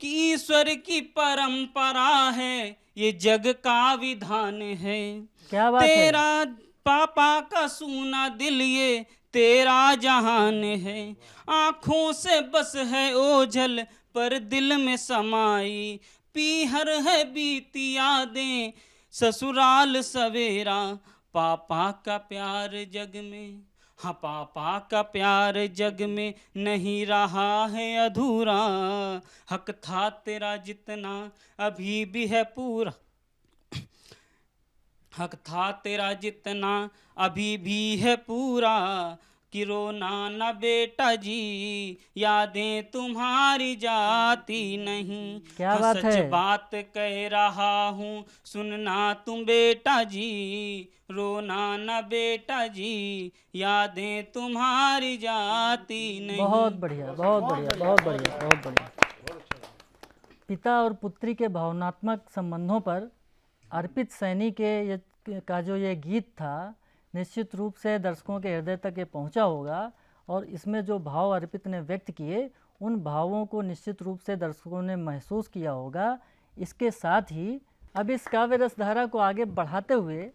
कि ईश्वर की परंपरा है ये जग का विधान है,
क्या बात है।
तेरा पापा का सूना दिल ये तेरा जहान है, आँखों से बस है ओझल पर दिल में समाई, पीहर है बीती यादें ससुराल सवेरा, पापा का प्यार जग में, हाँ पापा का प्यार जग में नहीं रहा है अधूरा, हक था तेरा जितना अभी भी है पूरा, हक था तेरा जितना अभी भी है पूरा, कि रोना न बेटा जी, यादें तुम्हारी जाती नहीं।
क्या बात
सच
है?
बात कह रहा हूँ सुनना तुम बेटा जी, रोना न बेटा जी, यादें तुम्हारी जाती नहीं।
बहुत बढ़िया, बहुत बढ़िया, बहुत बढ़िया, बहुत बढ़िया। पिता और पुत्री के भावनात्मक संबंधों पर अर्पित सैनी का जो ये गीत था, निश्चित रूप से दर्शकों के हृदय तक ये पहुंचा होगा, और इसमें जो भाव अर्पित ने व्यक्त किए, उन भावों को निश्चित रूप से दर्शकों ने महसूस किया होगा। इसके साथ ही अब इस काव्य रस धारा को आगे बढ़ाते हुए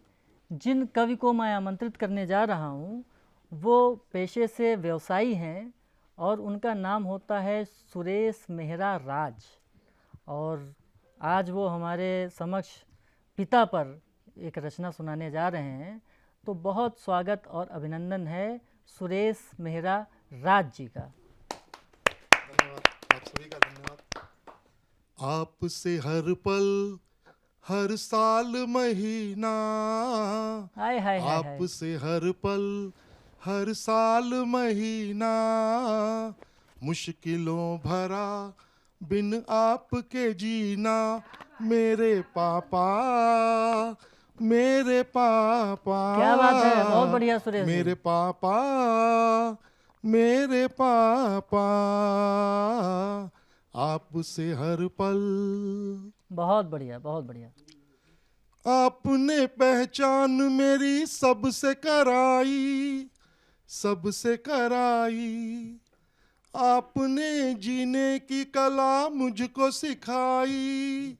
जिन कवि को मैं आमंत्रित करने जा रहा हूँ, वो पेशे से व्यवसायी हैं और उनका नाम होता है सुरेश मेहरा राज, और आज वो हमारे समक्ष पिता पर एक रचना सुनाने जा रहे हैं। तो बहुत स्वागत और अभिनंदन है सुरेश मेहरा राज जी का।
धन्यवाद, आप सभी का धन्यवाद। आपसे हर पल हर साल महीना,
हाय हाय हाय,
आपसे हर पल हर साल महीना, मुश्किलों भरा बिन आपके जीना, मेरे पापा मेरे पापा।
क्या बात है, बहुत बढ़िया सुरेश जी।
मेरे पापा मेरे पापा, आपसे हर पल।
बहुत बढ़िया, बहुत बढ़िया।
आपने पहचान मेरी सबसे कराई, सबसे कराई, आपने जीने की कला मुझको सिखाई,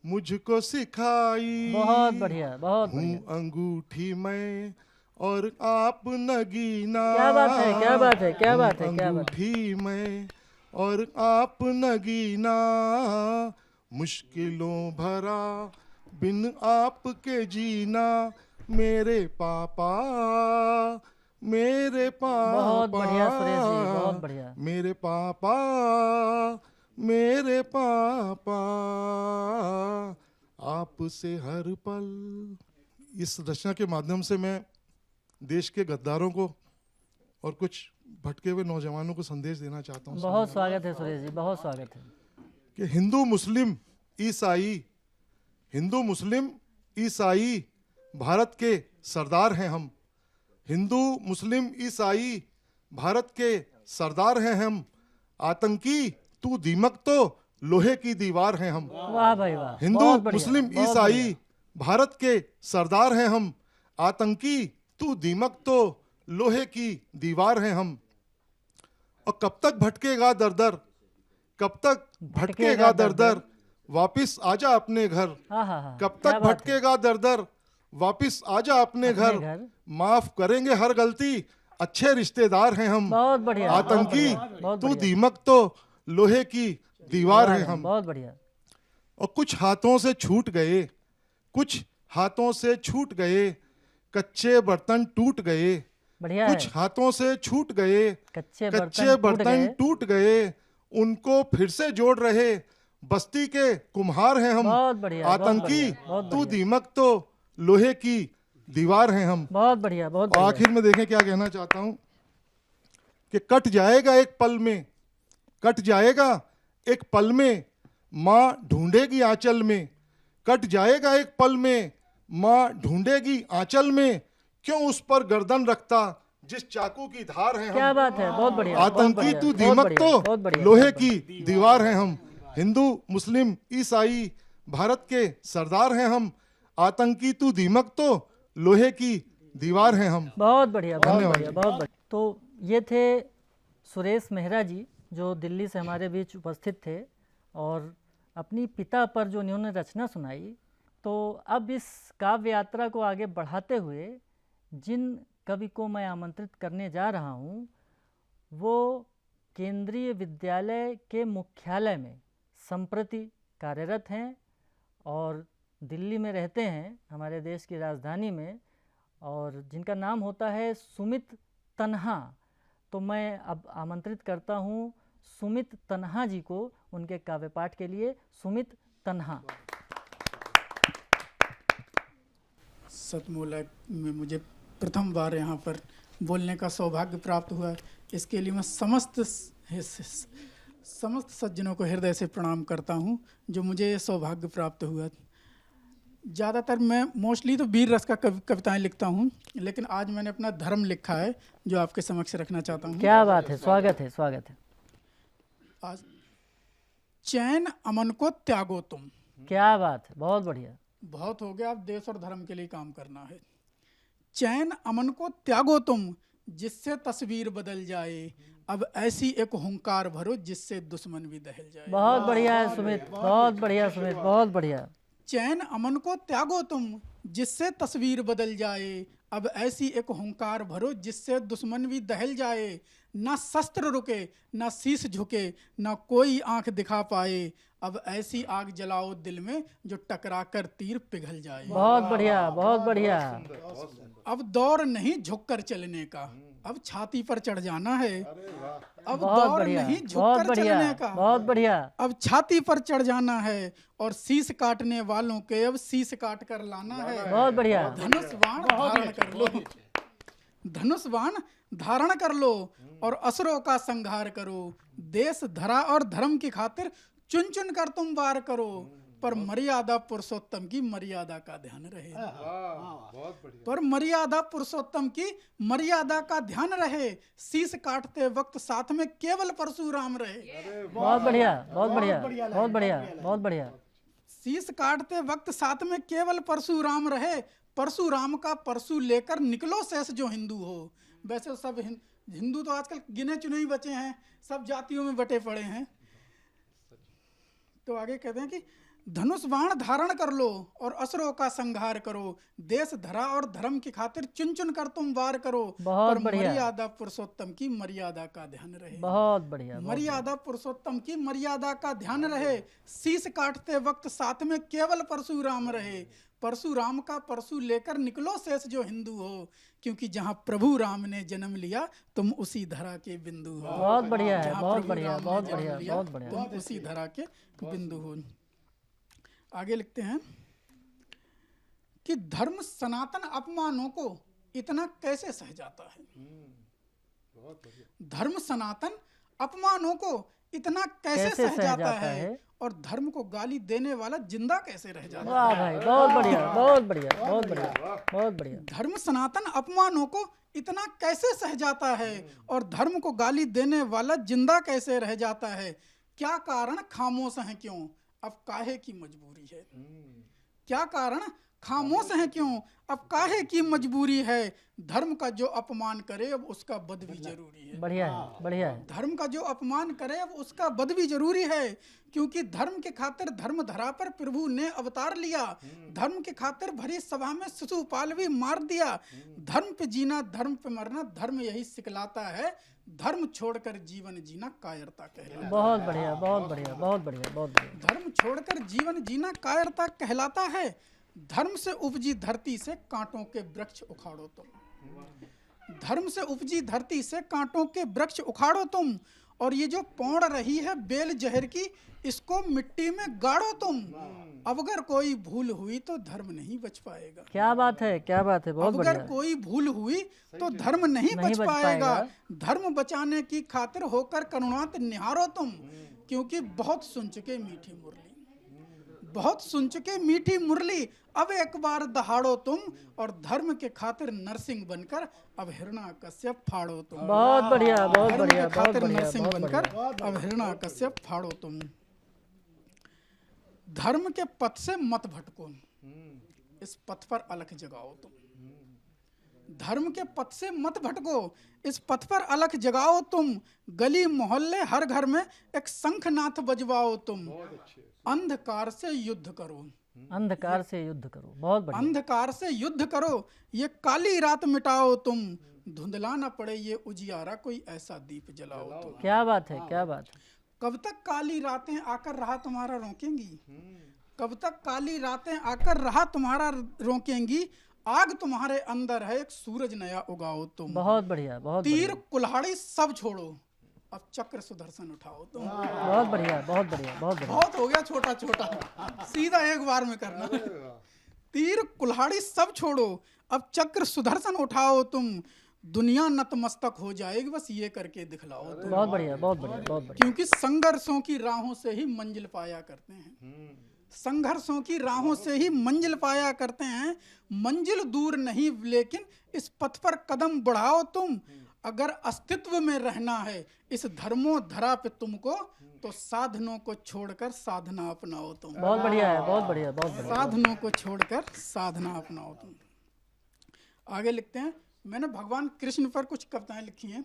मुझको सिखाई।
बहुत बढ़िया, बहुत बढ़िया।
हूँ अंगूठी मैं और आप नगीना।
क्या बात है, क्या बात है, क्या बात है, क्या बात है।
अंगूठी मैं और आप नगीना, मुश्किलों भरा बिन आपके जीना, मेरे पापा मेरे पापा।
बहुत बढ़िया सुरेश जी, बहुत बढ़िया।
मेरे पापा मेरे पापा, आपसे हर पल। इस रचना के माध्यम से मैं देश के गद्दारों को और कुछ भटके हुए नौजवानों को संदेश देना चाहता हूँ।
बहुत स्वागत है सुरेश जी, बहुत स्वागत है।
कि हिंदू मुस्लिम ईसाई, हिंदू मुस्लिम ईसाई भारत के सरदार हैं हम। हिंदू मुस्लिम ईसाई भारत के सरदार हैं हम। आतंकी तू दीमक तो लोहे की दीवार हैं हम।
वाह भाई वाह।
हिंदू
बहुत बढ़िया,
मुस्लिम
बहुत
ईसाई
बढ़िया।
भारत के सरदार हैं हम। आतंकी तू दीमक तो लोहे की दीवार हैं हम। और कब तक भटकेगा दर दर, कब तक भटकेगा दर दर, वापिस आजा अपने घर। कब तक भटकेगा दर दर, वापिस आजा अपने घर। माफ करेंगे हर गलती, अच्छे रिश्तेदार हैं हम।
बहुत बढ़िया।
आतंकी
बहुत
तू
बढ़िया।
दीमक तो लोहे की दीवार हैं हम।
बहुत बढ़िया।
और कुछ हाथों से छूट गए, कुछ हाथों से छूट गए, कच्चे बर्तन टूट गए।
बढ़िया
कुछ
है।
हाथों से छूट गए,
कच्चे
बर्तन टूट गए, उनको फिर से जोड़ रहे बस्ती के कुम्हार हैं हम।
बहुत बढ़िया, बहुत
आतंकी
बढ़िया, बहुत
तू
बढ़िया।
दीमक तो लोहे की दीवार हैं हम।
बहुत बढ़िया, बहुत बढ़िया।
आखिर में देखें क्या कहना चाहता हूं कि कट जाएगा एक पल में, कट जाएगा एक पल में, माँ ढूंढेगी आंचल में। कट जाएगा एक पल में, माँ ढूंढेगी आंचल में, क्यों उस पर गर्दन रखता जिस चाकू की धार है हम।
क्या बात है, बहुत बढ़िया। बहुत
आतंकी
बढ़िया,
तू
बहुत
दीमक
बढ़िया, बहुत
तो
बढ़िया,
लोहे
बहुत
की
बढ़िया।
दीवार हैं हम। हिंदू मुस्लिम ईसाई भारत के सरदार हैं हम। आतंकी तू दीमक तो लोहे की दीवार हैं हम।
बहुत बढ़िया, बहुत
धन्यवाद
बढ़िया,
जी।
बहुत बढ़िया। तो ये थे सुरेश मेहरा जी, जो दिल्ली से हमारे बीच उपस्थित थे और अपनी पिता पर जो उन्होंने रचना सुनाई। तो अब इस काव्य यात्रा को आगे बढ़ाते हुए जिन कवि को मैं आमंत्रित करने जा रहा हूँ, वो केंद्रीय विद्यालय के मुख्यालय में संप्रति कार्यरत हैं और दिल्ली में रहते हैं, हमारे देश की राजधानी में, और जिनका नाम होता है सुमित तन्हा। तो मैं अब आमंत्रित करता हूँ सुमित तन्हा जी को उनके काव्य पाठ के लिए। सुमित तन्हा।
सतमूला में मुझे प्रथम बार यहाँ पर बोलने का सौभाग्य प्राप्त हुआ। इसके लिए मैं समस्त सज्जनों को हृदय से प्रणाम करता हूँ जो मुझे ये सौभाग्य प्राप्त हुआ। ज़्यादातर मैं मोस्टली तो वीर रस का कविताएं लिखता हूँ, लेकिन आज मैंने अपना धर्म लिखा है जो आपके समक्ष रखना चाहता हूँ।
क्या बात है, स्वागत है, स्वागत है।
आज चैन अमन को त्यागो तुम।
क्या बात है, बहुत बढ़िया।
बहुत हो गया, अब देश और धर्म के लिए काम करना है। चैन अमन को त्यागो तुम, जिससे तस्वीर बदल जाए, अब ऐसी एक हुंकार भरो जिससे दुश्मन भी दहल जाए।
बहुत बढ़िया है सुमित, बहुत बढ़िया सुमित, बहुत बढ़िया।
चैन अमन को त्यागो तुम, जिससे तस्वीर बदल जाए, अब ऐसी एक हुंकार भरो जिससे दुश्मन भी दहल जाए। ना शस्त्र रुके, ना शीश झुके, ना कोई आंख दिखा पाए, अब ऐसी आग जलाओ दिल में जो टकरा कर तीर पिघल जाए।
बहुत बढ़िया, बहुत बढ़िया।
अब दौर नहीं झुककर चलने का, अब छाती पर चढ़ जाना है। अब
बहुत
दौर
बढ़िया,
नहीं
बहुत
झुककर
बढ़िया,
चलने का,
बहुत बढ़िया।
अब छाती पर चढ़ जाना है, और शीश काटने वालों के अब शीश काट कर लाना है।
बहुत बढ़िया।
धनुष बाण धारण कर लो, धनुष बाण धारण कर लो, और असुरों का संहार करो। देश धरा और धर्म की खातिर चुन चुन कर तुम वार करो, पर मर्यादा पुरुषोत्तम की मर्यादा का ध्यान रहे। पर मर्यादा पुरुषोत्तम की मर्यादा का ध्यान रहे, शीश काटते वक्त साथ में केवल परशुराम रहे।
बहुत बढ़िया, बहुत बढ़िया, बहुत बढ़िया, बहुत बढ़िया।
शीश काटते वक्त साथ में केवल परशुराम रहे, परशुराम का परशु लेकर निकलो शेष जो हिंदू हो। वैसे सब हिंदू तो आजकल गिने चुने ही बचे हैं, सब जातियों में बटे पड़े हैं। तो आगे कहते हैं कि धनुष बाण धारण कर लो और असुरों का संहार करो। देश धरा और धर्म की खातिर चुन चुन कर तुम वार करो,
बहुत
पर
बढ़िया।
मर्यादा पुरुषोत्तम की मर्यादा का ध्यान रहे।
बहुत बढ़िया,
मर्यादा पुरुषोत्तम की मर्यादा का ध्यान रहे, शीश काटते वक्त साथ में केवल परशुराम रहे। परशुराम का परशु लेकर निकलो शेष जो हिंदू हो, क्योंकि जहाँ प्रभु राम ने जन्म लिया तुम उसी धरा के बिंदु हो।
बहुत बढ़िया है,
जहाँ
बहुत
प्रभु
बढ़िया,
राम ने
बहुत
जन्म
बढ़िया,
लिया,
बहुत बढ़िया।
तुम उसी धरा के बिंदु हो। आगे लिखते हैं कि धर्म सनातन अपमानों को इतना कैसे सह जाता है। धर्म सनातन अपमानों को इतना कैसे सह जाता है, और धर्म को गाली देने वाला जिंदा कैसे रह जाता है।
वाह भाई, बहुत बढ़िया, बहुत बढ़िया, बहुत बढ़िया, बहुत बढ़िया।
धर्म सनातन अपमानों को इतना कैसे सह जाता है, और धर्म को गाली देने वाला जिंदा कैसे रह जाता है। क्या कारण खामोश हैं क्यों, अब काहे की मजबूरी है। क्या कारण खामोश हैं क्यों, अब काहे की मजबूरी है। धर्म का जो अपमान करे अब उसका बद भी जरूरी है।
बढ़िया है, बढ़िया है।
धर्म का जो अपमान करे अब उसका बद भी जरूरी है, क्योंकि धर्म के खातिर धर्म धरा पर प्रभु ने अवतार लिया। धर्म के खातिर भरी सभा में शिशुपाल भी मार दिया। धर्म पे जीना, धर्म पे मरना, धर्म यही सिखलाता है। धर्म छोड़कर जीवन जीना कायरता कहलाता।
बहुत बढ़िया, बहुत बढ़िया, बहुत बढ़िया, बहुत बढ़िया।
धर्म छोड़कर जीवन जीना कायरता कहलाता है। धर्म से उपजी धरती से कांटों के वृक्ष उखाड़ो तुम। धर्म से उपजी धरती से कांटों के वृक्ष उखाड़ो तुम, और ये जो पौड़ रही है बेल जहर की, इसको मिट्टी में गाड़ो तुम। अब अगर कोई भूल हुई तो धर्म नहीं बच पाएगा।
क्या बात है, क्या बात है, बहुत
अब
बढ़िया।
अगर कोई भूल हुई तो धर्म नहीं बच पाएगा। धर्म बचाने की खातिर होकर करुणात निहारो तुम, क्योंकि बहुत सुन चुके मीठी मुरली, बहुत सुन चुके मीठी मुरली। अब एक बार दहाड़ो तुम, और धर्म के खातिर नरसिंह बनकर अब हिरण्याकश्यप फाड़ो तुम।
बहुत बढ़िया, बहुत
धर्म
बढ़िया,
के
बहुत
खातिर
बढ़िया,
नरसिंह
बहुत
बनकर
बढ़िया।
अब हिरण्याकश्यप फाड़ो तुम। धर्म के पथ से मत भटको, इस पथ पर अलख जगाओ तुम। धर्म के पथ से मत भटको, इस पथ पर अलख जगाओ तुम। गली मोहल्ले हर घर में एक शंखनाथ बजवाओ तुम। अंधकार से युद्ध करो,
अंधकार से युद्ध करो, बहुत बढ़िया।
अंधकार से युद्ध करो, ये काली रात मिटाओ तुम। धुंधला न पड़े ये उजियारा, कोई ऐसा दीप जलाओ तुम।
क्या बात है, क्या बात है।
कब तक काली रातें आकर राह तुम्हारा रोकेंगी, कब तक काली रातें आकर राह तुम्हारा रोकेंगी। आग तुम्हारे अंदर है, एक सूरज नया उगाओ तुम।
बहुत बढ़िया, बहुत
तीर
बढ़िया।
कुल्हाड़ी सब छोड़ो, अब चक्र सुदर्शन उठाओ तुम।
बहुत बढ़िया, बहुत बढ़िया, बहुत बढ़िया।
बहुत हो गया छोटा छोटा, सीधा एक बार में करना।
तीर कुल्हाड़ी सब छोड़ो, अब चक्र सुदर्शन उठाओ तुम, दुनिया नतमस्तक हो जाएगी, बस ये करके दिखलाओ तुम।
बहुत बढ़िया, बहुत बढ़िया, बहुत बढ़िया।
क्योंकि संघर्षों की राहों से ही मंजिल पाया करते हैं, संघर्षों की राहों से ही मंजिल पाया करते हैं। मंजिल दूर नहीं लेकिन इस पथ पर कदम बढ़ाओ तुम, अगर अस्तित्व में रहना है इस धर्मों धरा पे तुमको, तो साधनों को छोड़कर साधना अपनाओ तुम।
बहुत बढ़िया है, बहुत बढ़िया, बहुत बढ़िया।
साधनों को छोड़कर साधना अपनाओ तुम। आगे लिखते हैं, मैंने भगवान कृष्ण पर कुछ कविताएं लिखी हैं।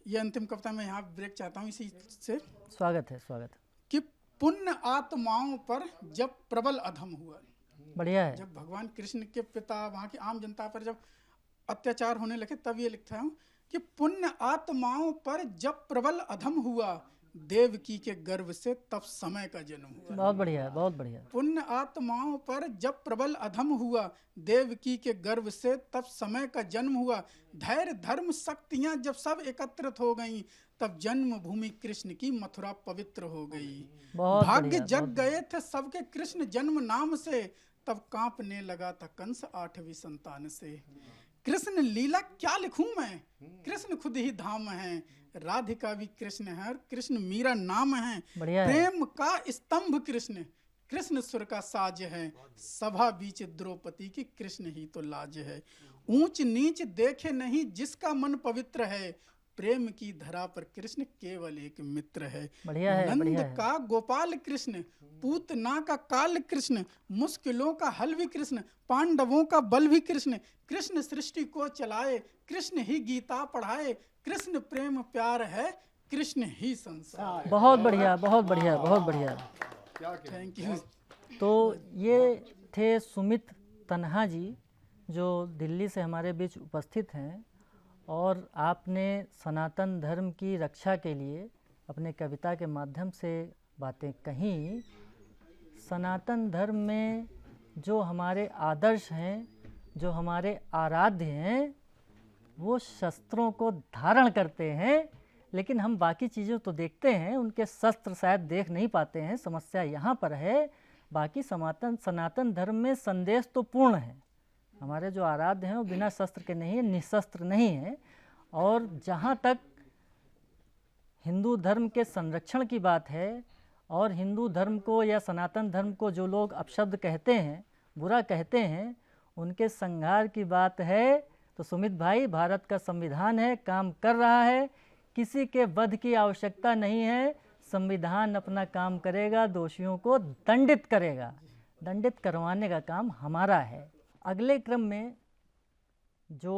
ये अंतिम कविता मैं यहाँ ब्रेक चाहता हूँ इसी से।
स्वागत है, स्वागत है।
कि पुण्य आत्माओं पर जब प्रबल अधम हुआ,
बढ़िया है।
जब भगवान कृष्ण के पिता वहाँ की आम जनता पर जब अत्याचार होने लगे, तब ये लिखता हूँ कि पुण्य आत्माओं पर जब प्रबल अधम हुआ, देवकी के गर्भ से तब समय का जन्म हुआ।
बहुत बढ़िया, बहुत बढ़िया।
पुण्य आत्माओं पर जब प्रबल अधम हुआ, देवकी के गर्भ से तब समय का जन्म हुआ। धैर्य धर्म शक्तियां जब सब एकत्रित हो गईं, तब जन्मभूमि कृष्ण की मथुरा पवित्र हो गई। भाग्य जग गए थे सबके कृष्ण जन्म नाम से, तब कांपने लगा था कंस 8वीं संतान से। कृष्ण लीला क्या लिखूं मैं, कृष्ण खुद ही धाम है, राधिका भी कृष्ण है और कृष्ण मीरा नाम है। प्रेम का स्तंभ कृष्ण, कृष्ण सुर का साज है, सभा बीच द्रौपदी की कृष्ण ही तो लाज है। ऊंच नीच देखे नहीं जिसका मन पवित्र है, प्रेम की धरा पर कृष्ण केवल एक मित्र है। नंद का गोपाल कृष्ण, पूतना का काल कृष्ण, मुश्किलों का हल भी कृष्ण, पांडवों का बल भी कृष्ण। कृष्ण सृष्टि को चलाए, कृष्ण ही गीता पढ़ाए, कृष्ण प्रेम प्यार है, कृष्ण ही संसार।
बहुत बढ़िया, बहुत बढ़िया, बहुत बढ़िया।
Thank you.
तो ये थे सुमित तन्हा जी, जो दिल्ली से हमारे बीच उपस्थित हैं, और आपने सनातन धर्म की रक्षा के लिए अपने कविता के माध्यम से बातें कहीं। सनातन धर्म में जो हमारे आदर्श हैं, जो हमारे आराध्य हैं, वो शस्त्रों को धारण करते हैं, लेकिन हम बाकी चीज़ों तो देखते हैं, उनके शस्त्र शायद देख नहीं पाते हैं। समस्या यहाँ पर है। बाकी सनातन धर्म में संदेश तो पूर्ण है। हमारे जो आराध्य हैं वो बिना शस्त्र के नहीं है, निशस्त्र नहीं है। और जहाँ तक हिंदू धर्म के संरक्षण की बात है, और हिंदू धर्म को या सनातन धर्म को जो लोग अपशब्द कहते हैं, बुरा कहते हैं, उनके संहार की बात है, तो सुमित भाई, भारत का संविधान है, काम कर रहा है, किसी के वध की आवश्यकता नहीं है। संविधान अपना काम करेगा, दोषियों को दंडित करेगा, दंडित करवाने का काम हमारा है। अगले क्रम में जो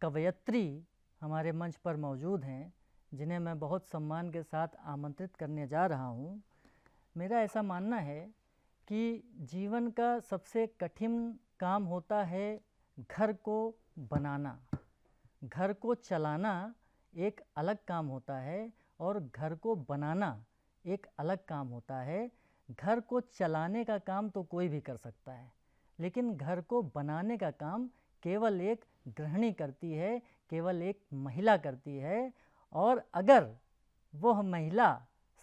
कवयित्री हमारे मंच पर मौजूद हैं, जिन्हें मैं बहुत सम्मान के साथ आमंत्रित करने जा रहा हूँ, मेरा ऐसा मानना है कि जीवन का सबसे कठिन काम होता है घर को बनाना। घर को चलाना एक अलग काम होता है और घर को बनाना एक अलग काम होता है। घर को चलाने का काम तो कोई भी कर सकता है, लेकिन घर को बनाने का काम केवल एक गृहिणी करती है, केवल एक महिला करती है। और अगर वह महिला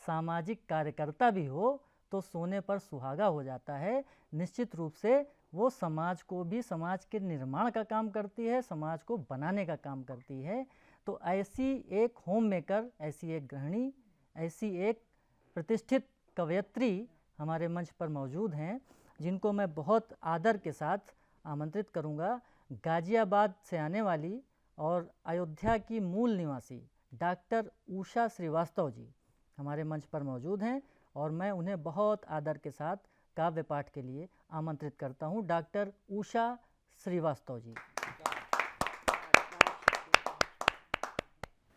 सामाजिक कार्यकर्ता भी हो तो सोने पर सुहागा हो जाता है। निश्चित रूप से वो समाज को भी, समाज के निर्माण का काम करती है, समाज को बनाने का काम करती है। तो ऐसी एक होम मेकर, ऐसी एक गृहिणी, ऐसी एक प्रतिष्ठित कवयित्री हमारे मंच पर मौजूद हैं, जिनको मैं बहुत आदर के साथ आमंत्रित करूंगा। गाजियाबाद से आने वाली और अयोध्या की मूल निवासी डॉक्टर उषा श्रीवास्तव जी हमारे मंच पर मौजूद हैं, और मैं उन्हें बहुत आदर के साथ काव्य पाठ के लिए आमंत्रित करता हूं। डॉक्टर उषा श्रीवास्तव जी।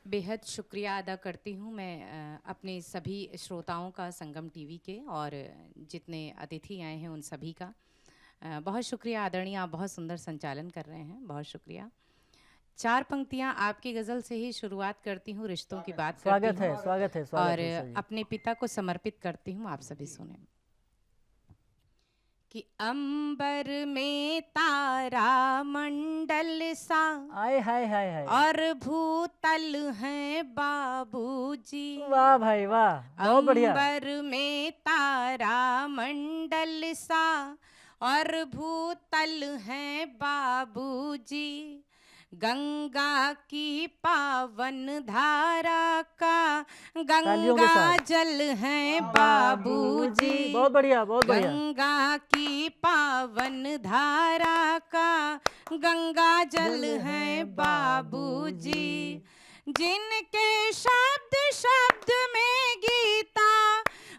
बेहद शुक्रिया अदा करती हूँ मैं अपने सभी श्रोताओं का, संगम टीवी के, और जितने अतिथि आए हैं उन सभी का बहुत शुक्रिया। आदरणीय, आप बहुत सुंदर संचालन कर रहे हैं, बहुत शुक्रिया। 4 पंक्तियाँ आपकी गज़ल से ही शुरुआत करती हूँ, रिश्तों की बात करती हूँ।
स्वागत है,
और अपने पिता को समर्पित करती हूँ, आप सभी सुने। कि अंबर में तारा मंडल सा,
आए हाय हाय हाय,
और भूतल है बाबूजी।
वाह भाई वाह, बहुत बढ़िया।
अंबर में तारा मंडल सा, और भूतल हैं बाबूजी, गंगा की पावन धारा का
तालियों के
गंगा
साथ।
जल हैं बाबूजी,
बहुत बढ़िया, बहुत बढ़िया।
गंगा की पावन धारा का गंगा जल हैं बाबूजी, जिनके शब्द शब्द में गीता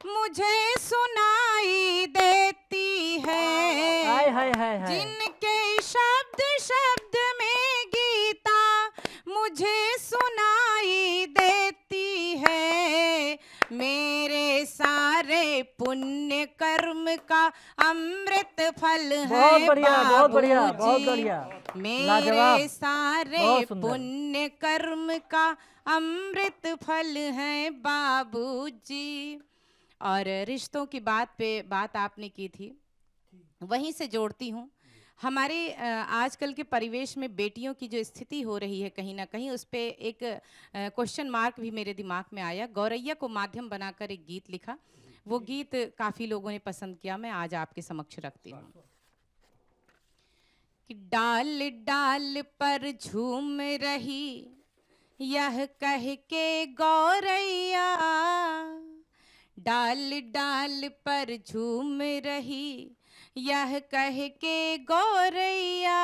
मुझे सुनाई देती है,
हाय हाय हाय हाय।
जिनके शब्द शब्द में गीता मुझे सुनाई देती है, मेरे सारे पुण्य कर्म का अमृत फल है
बहुत बढ़िया, बहुत बढ़िया, बहुत
बाबूजी,
बढ़िया।
मेरे
लाजवाब।
सारे
बहुत सुंदर।
पुण्य कर्म का अमृत फल है बाबूजी। और रिश्तों की बात आपने की थी, वहीं से जोड़ती हूँ। हमारे आजकल के परिवेश में बेटियों की जो स्थिति हो रही है, कहीं ना कहीं उस पे एक क्वेश्चन मार्क भी मेरे दिमाग में आया। गौरैया को माध्यम बनाकर एक गीत लिखा, वो गीत काफ़ी लोगों ने पसंद किया, मैं आज आपके समक्ष रखती हूँ। कि डाल डाल पर झूम रही यह कह के गौरैया, डाल डाल पर झूम रही यह कह के गौरैया,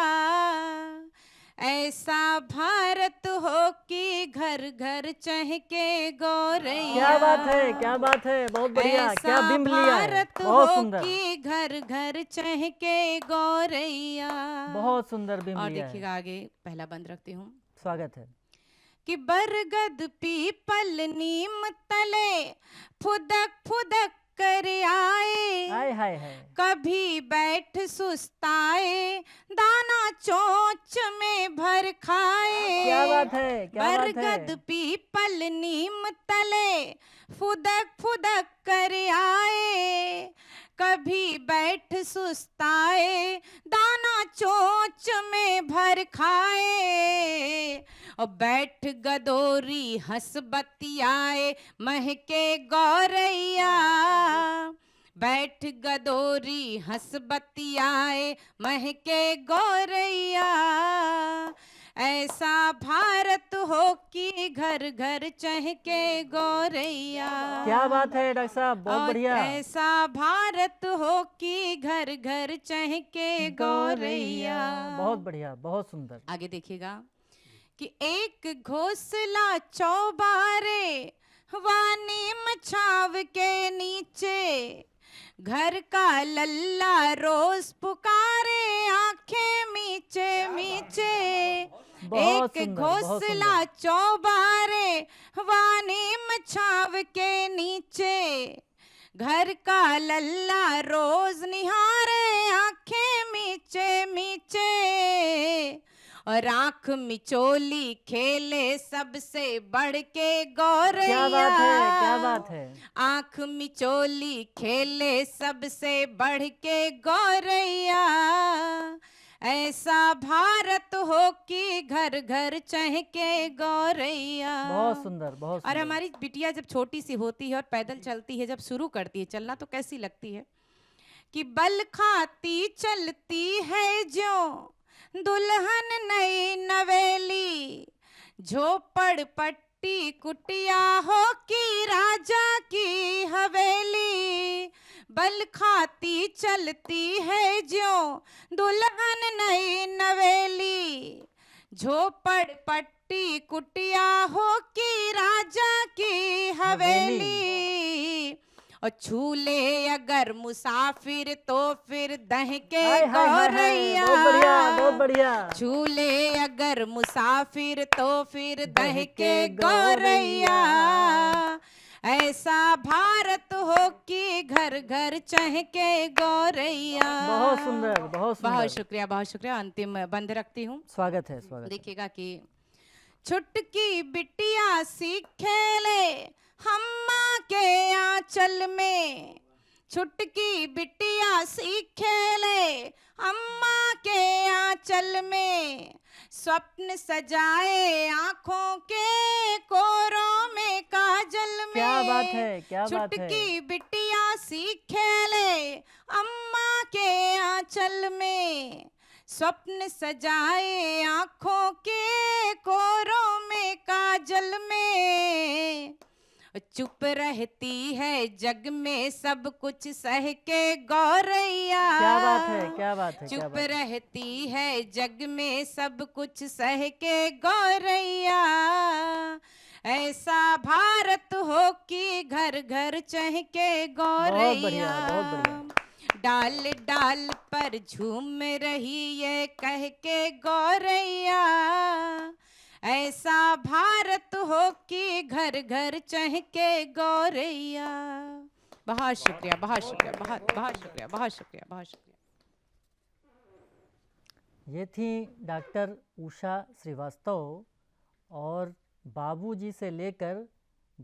ऐसा भारत हो कि घर घर चहके गौरैया।
क्या बात है, क्या बात है, बहुत बढ़िया, क्या
ऐसा
बिंब लिया है,
भारत
बहुत
हो
सुंदर,
कि घर घर चहके गौरैया।
बहुत सुंदर बिंब
और
लिया है।
देखिएगा आगे पहला बंद रखती हूँ।
स्वागत है।
कि बरगद पीपल नीम तले फुदक फुदक कर आए,
हाय हाय हाय।
कभी बैठ सुस्ताए दाना चोंच में भर खाए।
क्या बात है, क्या बात है।
बरगद पीपल नीम तले फुदक फुदक कर आए, कभी बैठ सुस्ताए दाना चोंच में भर खाए। और बैठ गदोरी हंस बतियाए महके गौरैया, बैठ गदोरी हंस बतियाए महके गौरैया, ऐसा भारत हो कि घर घर चहके गौरैया।
क्या बात है डॉक्टर साहब, बहुत
और
बढ़िया।
ऐसा भारत हो कि घर घर चहके गौरैया।
बहुत बढ़िया, बहुत सुंदर।
आगे देखिएगा कि एक घोंसला चौबारे वानी मछाव के नीचे, घर का लल्ला रोज पुकारे आंखें मीचे मीचे।
बहुत
एक
सुंदर, बहुत
घोंसला चौबारे वानी मछाव के नीचे, घर का लल्ला रोज निहारे आंखें मीचे मीचे। और आंख मिचोली खेले सबसे बढ़ के गौरैया।
क्या बात है, क्या बात है।
आंख मिचोली खेले सबसे बढ़ के गौरैया, ऐसा भारत हो कि घर घर चहके गौरैया।
बहुत सुंदर, बहुत सुंदर।
और हमारी बिटिया जब छोटी सी होती है और पैदल चलती है, जब शुरू करती है चलना, तो कैसी लगती है कि बल खाती चलती है जो दुल्हन नई नवेली, झोपड़ पट्टी कुटिया हो कि राजा की हवेली। बल खाती चलती है जो दुल्हन नई नवेली, झोपड़ पट्टी कुटिया हो कि राजा की हवेली। और छूले अगर मुसाफिर तो फिर दहके गौरैया।
बहुत बढ़िया, बहुत बढ़िया।
छूले अगर मुसाफिर तो फिर दहके गौरैया, ऐसा भारत हो कि घर घर चहके गौरैया।
बहुत सुंदर, बहुत सुंदर।
बहुत शुक्रिया, बहुत शुक्रिया। अंतिम बंद रखती हूँ।
स्वागत है, स्वागत।
देखिएगा कि छुटकी बिटिया सी खेले हम्मा के आंचल में, छुटकी बिटिया सी खेले अम्मा के आंचल में। स्वप्न सजाए आंखों के कोरों में काजल में,
क्या बात है, क्या बात है।
चुटकी बिटिया सी खेले अम्मा के आंचल में, स्वप्न सजाए आंखों के कोरों में काजल में, चुप रहती है जग में सब कुछ सह के गौरैया।
क्या बात है, क्या बात है, क्या
चुप
बात है।
रहती है जग में सब कुछ सह के गौरैया, ऐसा भारत हो कि घर घर चहके
बहुत बढ़िया,
गौरैया।
बहुत बढ़िया।
डाल डाल पर झूम रही ये कह के गौरैया, ऐसा भारत हो कि घर घर चहके गौरैया। बहुत शुक्रिया, बहुत शुक्रिया, बहुत बहुत शुक्रिया, बहुत शुक्रिया, बहुत शुक्रिया।
ये थी डॉक्टर उषा श्रीवास्तव और बाबूजी से लेकर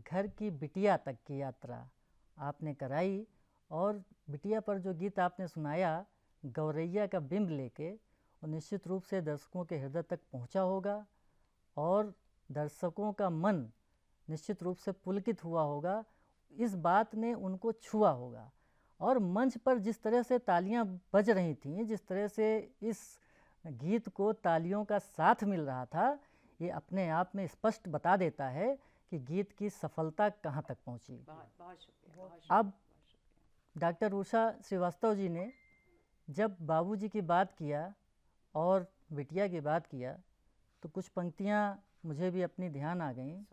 घर की बिटिया तक की यात्रा आपने कराई। और बिटिया पर जो गीत आपने सुनाया गौरैया का बिंब लेके, वो निश्चित रूप से दर्शकों के हृदय तक पहुंचा होगा और दर्शकों का मन निश्चित रूप से पुलकित हुआ होगा। इस बात ने उनको छुआ होगा और मंच पर जिस तरह से तालियां बज रही थीं, जिस तरह से इस गीत को तालियों का साथ मिल रहा था, ये अपने आप में स्पष्ट बता देता है कि गीत की सफलता कहाँ तक पहुँची।
बहुत शुक्रिया।
अब डॉक्टर उषा श्रीवास्तव जी ने जब बाबूजी की बात किया और बिटिया की बात किया तो कुछ पंक्तियाँ मुझे भी अपनी ध्यान आ गईं।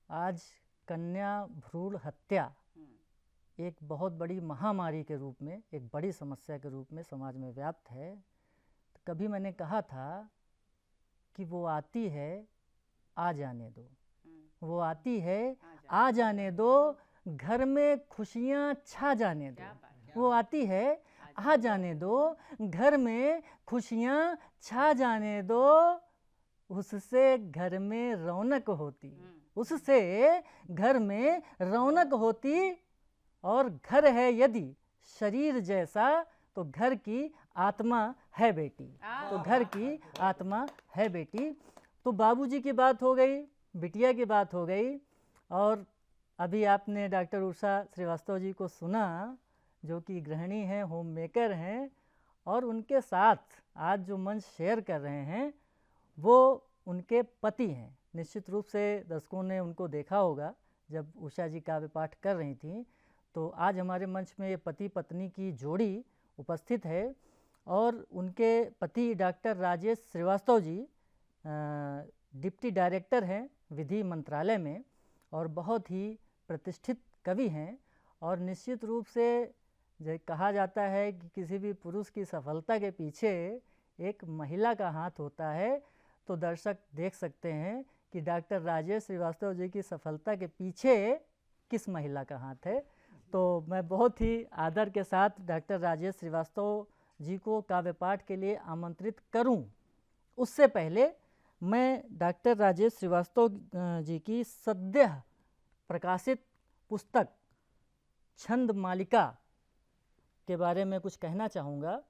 आज कन्या भ्रूण हत्या एक बहुत बड़ी महामारी के रूप में, एक बड़ी समस्या के रूप में समाज में व्याप्त है। तो कभी मैंने कहा था कि वो आती है आ जाने दो, वो आती है आ जाने दो, घर में खुशियाँ छा जाने दो। वो आती है आ जाने दो, घर में खुशियाँ छा जाने दो, उससे घर में रौनक होती, उससे घर में रौनक होती। और घर है यदि शरीर जैसा तो घर की आत्मा है बेटी, तो घर की आत्मा है बेटी। तो बाबूजी की बात हो गई, बिटिया की बात हो गई, और अभी आपने डॉक्टर उषा श्रीवास्तव जी को सुना जो कि गृहिणी हैं, होम मेकर हैं, और उनके साथ आज जो मंच शेयर कर रहे हैं वो उनके पति हैं। निश्चित रूप से दर्शकों ने उनको देखा होगा जब उषा जी काव्य पाठ कर रही थी। तो आज हमारे मंच में ये पति पत्नी की जोड़ी उपस्थित है और उनके पति doctor Rajesh Srivastava ji deputy director हैं विधि मंत्रालय में और बहुत ही प्रतिष्ठित कवि हैं। और निश्चित रूप से जो कहा जाता है कि किसी भी पुरुष की सफलता के पीछे एक महिला का हाथ होता है, तो दर्शक देख सकते हैं कि डॉक्टर राजेश श्रीवास्तव जी की सफलता के पीछे किस महिला का हाथ है। तो मैं बहुत ही आदर के साथ डॉक्टर राजेश श्रीवास्तव जी को काव्य पाठ के लिए आमंत्रित करूं, उससे पहले मैं डॉक्टर राजेश श्रीवास्तव जी की सद्य प्रकाशित पुस्तक छंद मालिका के बारे में कुछ कहना चाहूँगा।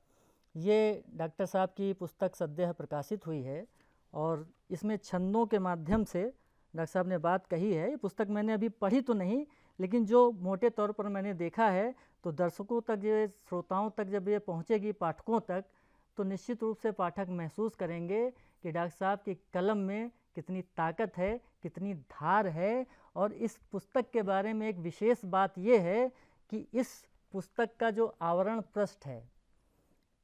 ये डॉक्टर साहब की पुस्तक सद्य प्रकाशित हुई है और इसमें छंदों के माध्यम से डॉक्टर साहब ने बात कही है। ये पुस्तक मैंने अभी पढ़ी तो नहीं, लेकिन जो मोटे तौर पर मैंने देखा है तो दर्शकों तक, ये श्रोताओं तक जब ये पहुँचेगी, पाठकों तक, तो निश्चित रूप से पाठक महसूस करेंगे कि डॉक्टर साहब की कलम में कितनी ताकत है, कितनी धार है। और इस पुस्तक के बारे में एक विशेष बात ये है कि इस पुस्तक का जो आवरण पृष्ठ है,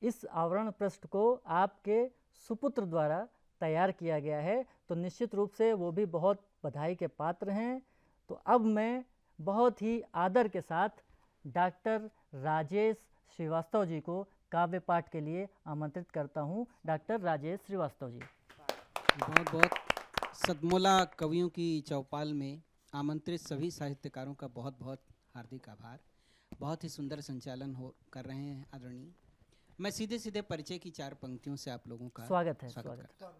इस आवरण पृष्ठ को आपके सुपुत्र द्वारा तैयार किया गया है, तो निश्चित रूप से वो भी बहुत बधाई के पात्र हैं। तो अब मैं बहुत ही आदर के साथ डॉक्टर राजेश श्रीवास्तव जी को काव्य पाठ के लिए आमंत्रित करता हूं। डॉक्टर राजेश श्रीवास्तव जी।
बहुत बहुत सतमोला कवियों की चौपाल में आमंत्रित सभी साहित्यकारों का बहुत बहुत हार्दिक आभार। बहुत ही सुंदर संचालन कर रहे हैं आदरणीय। मैं सीधे सीधे परिचय की 4 पंक्तियों से आप लोगों का
स्वागत है।
करता हूं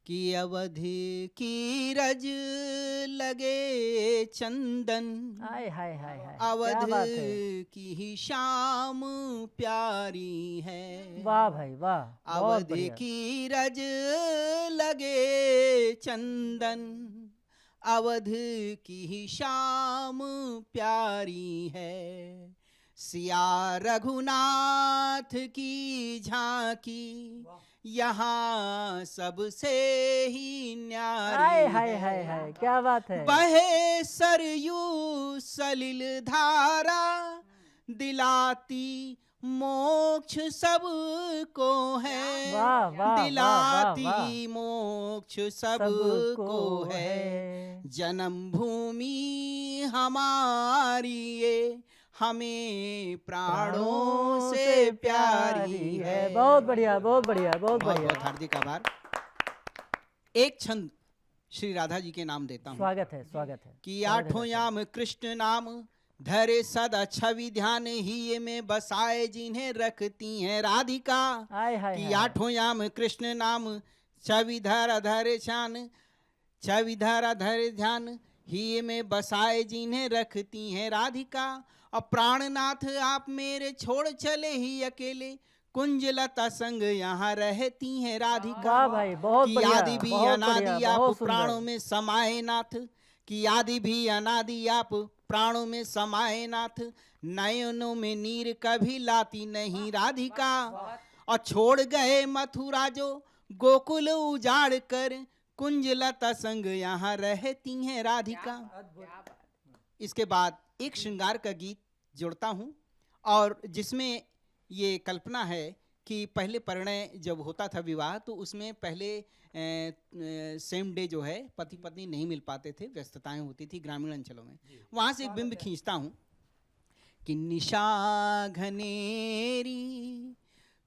कि अवध की रज लगे चंदन,
हाय हाय हाय हाय,
अवध
क्या बात है।
की ही शाम प्यारी है।
वाह भाई वाह, बहुत
अवध
बढ़िया।
की रज लगे चंदन, अवध की ही शाम प्यारी है। सिया रघुनाथ की झांकी यहाँ सबसे ही न्यारी
हाय हाय
है।
हाय हाय, क्या बात है।
बहे सरयू सलिल धारा, दिलाती मोक्ष सबको है।
वाह, वाह, वाह,
दिलाती
वाह, वाह।
मोक्ष सबको है। जन्म भूमि हमारी ये हमें प्राणों से प्यारी है।
बहुत बढ़िया, बहुत बढ़िया, बहुत
बहुत
बढ़िया।
बहुत हार्दिक आभार। एक छंद श्री राधा जी के नाम देता हूँ।
स्वागत है, स्वागत है।
कि आठों याम कृष्ण नाम धरे सदा छवि ध्यान, ही में बसाए जिन्हें रखती हैं राधिका। कि आठों याम कृष्ण नाम छवि धरा धरे छान, छवि धरा धरे ध्यान, ही में बसाए जिन्हें रखती हैं राधिका। और प्राणनाथ आप मेरे छोड़ चले ही अकेले, कुंजलता संग यहाँ रहती हैं राधिका।
वाह भाई, बहुत
कि
बढ़िया,
आदि भी
बहुत
अनादि
बढ़िया,
आप
बहुत सुंदर।
प्राणों में समाये नाथ, कि आदि भी अनादि आप प्राणों में समाये नाथ। नयनों में नीर कभी लाती नहीं राधिका। और छोड़ गए मथुरा जो गोकुल उजाड़ कर, कुंजलता संग यहाँ रहती हैं राधिका। इसके बाद एक श्रृंगार का गीत जोड़ता हूँ, और जिसमें ये कल्पना है कि पहले परिणय जब होता था विवाह, तो उसमें पहले सेम डे जो है पति पत्नी नहीं मिल पाते थे, व्यस्तताएं होती थी ग्रामीण अंचलों में। वहाँ से एक बिंब खींचता हूँ कि निशा घनेरी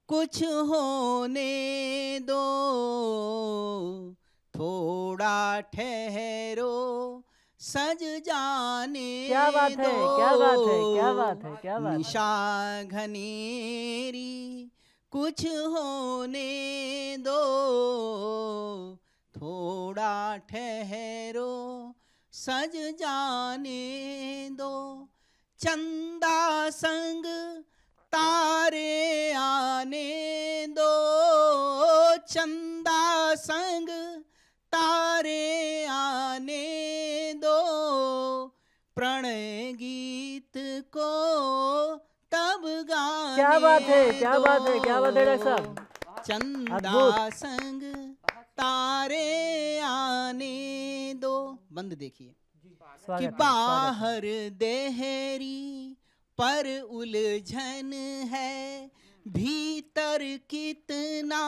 कुछ होने दो, थोड़ा ठहरो सज जाने
क्या बात है,
दो।
क्या बात है, क्या बात है, क्या बात है।
निशा घनेरी कुछ होने दो, थोड़ा ठहरो सज जाने दो। चंदा संग तारे आने दो, चंदा संग तारे आने दो। प्रणय गीत को तब गाने
क्या बात है, क्या
दो।
बात है, क्या बात है डॉक्टर साहब।
चंदा
अद्भुत।
संग तारे आने दो। बंद देखिए कि बाहर देहरी पर उलझन है, भीतर कितना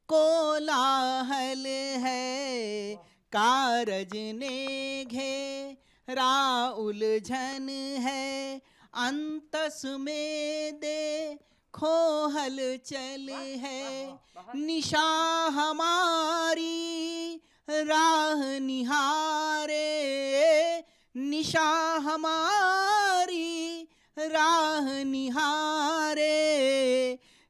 कोलाहल है। कारज ने घेरा उलझन है, अंतस में देखो हलचल है। निशा हमारी राह निहारे, निशा हमारी राह निहारे।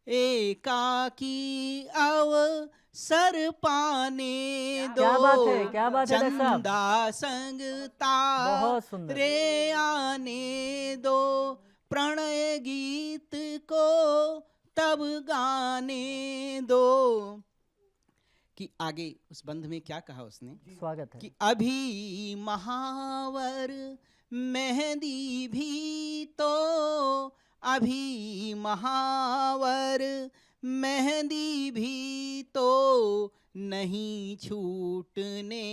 एकाकी अवसर पाने दो।
क्या बात है, क्या बात है डॉक्टर साहब।
चंदा संग
बहुत सुंदर।
तारे आने दो। प्रणय गीत को तब गाने दो। कि आगे उस बंध में क्या कहा उसने।
स्वागत है।
कि अभी महावर मेहंदी भी तो, अभी महावर मेहंदी भी तो नहीं छूटने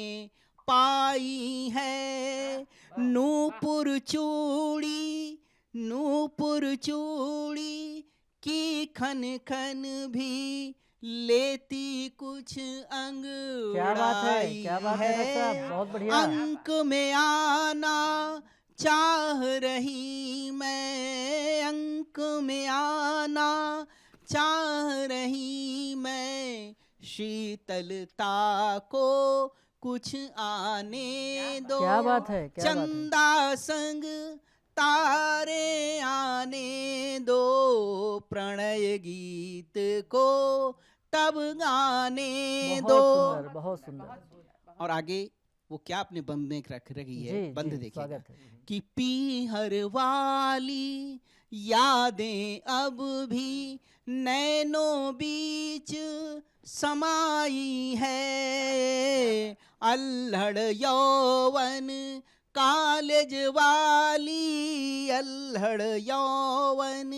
पाई है। नूपुर चूड़ी, नूपुर चूड़ी की खन खन भी लेती कुछ अंगड़ाई
क्या बात है, क्या बात है डॉक्टर साहब, बहुत बढ़िया।
अंक में आना चाह रही मैं, अंक में आना चाह रही मैं। शीतलता को कुछ आने दो।
क्या बात है, क्या बात है।
चंदा संग तारे आने दो। प्रणय गीत को तब गाने
बहुत
दो।
सुंदर, बहुत सुंदर।
और आगे वो क्या अपने बंद में रख रही है,
जी,
बंद
जी,
देखिएगा
स्वागत है।
कि पीहर वाली यादें अब भी नैनों बीच समाई है, अल्हड़ यौवन कॉलेज वाली, अल्हड़ यौवन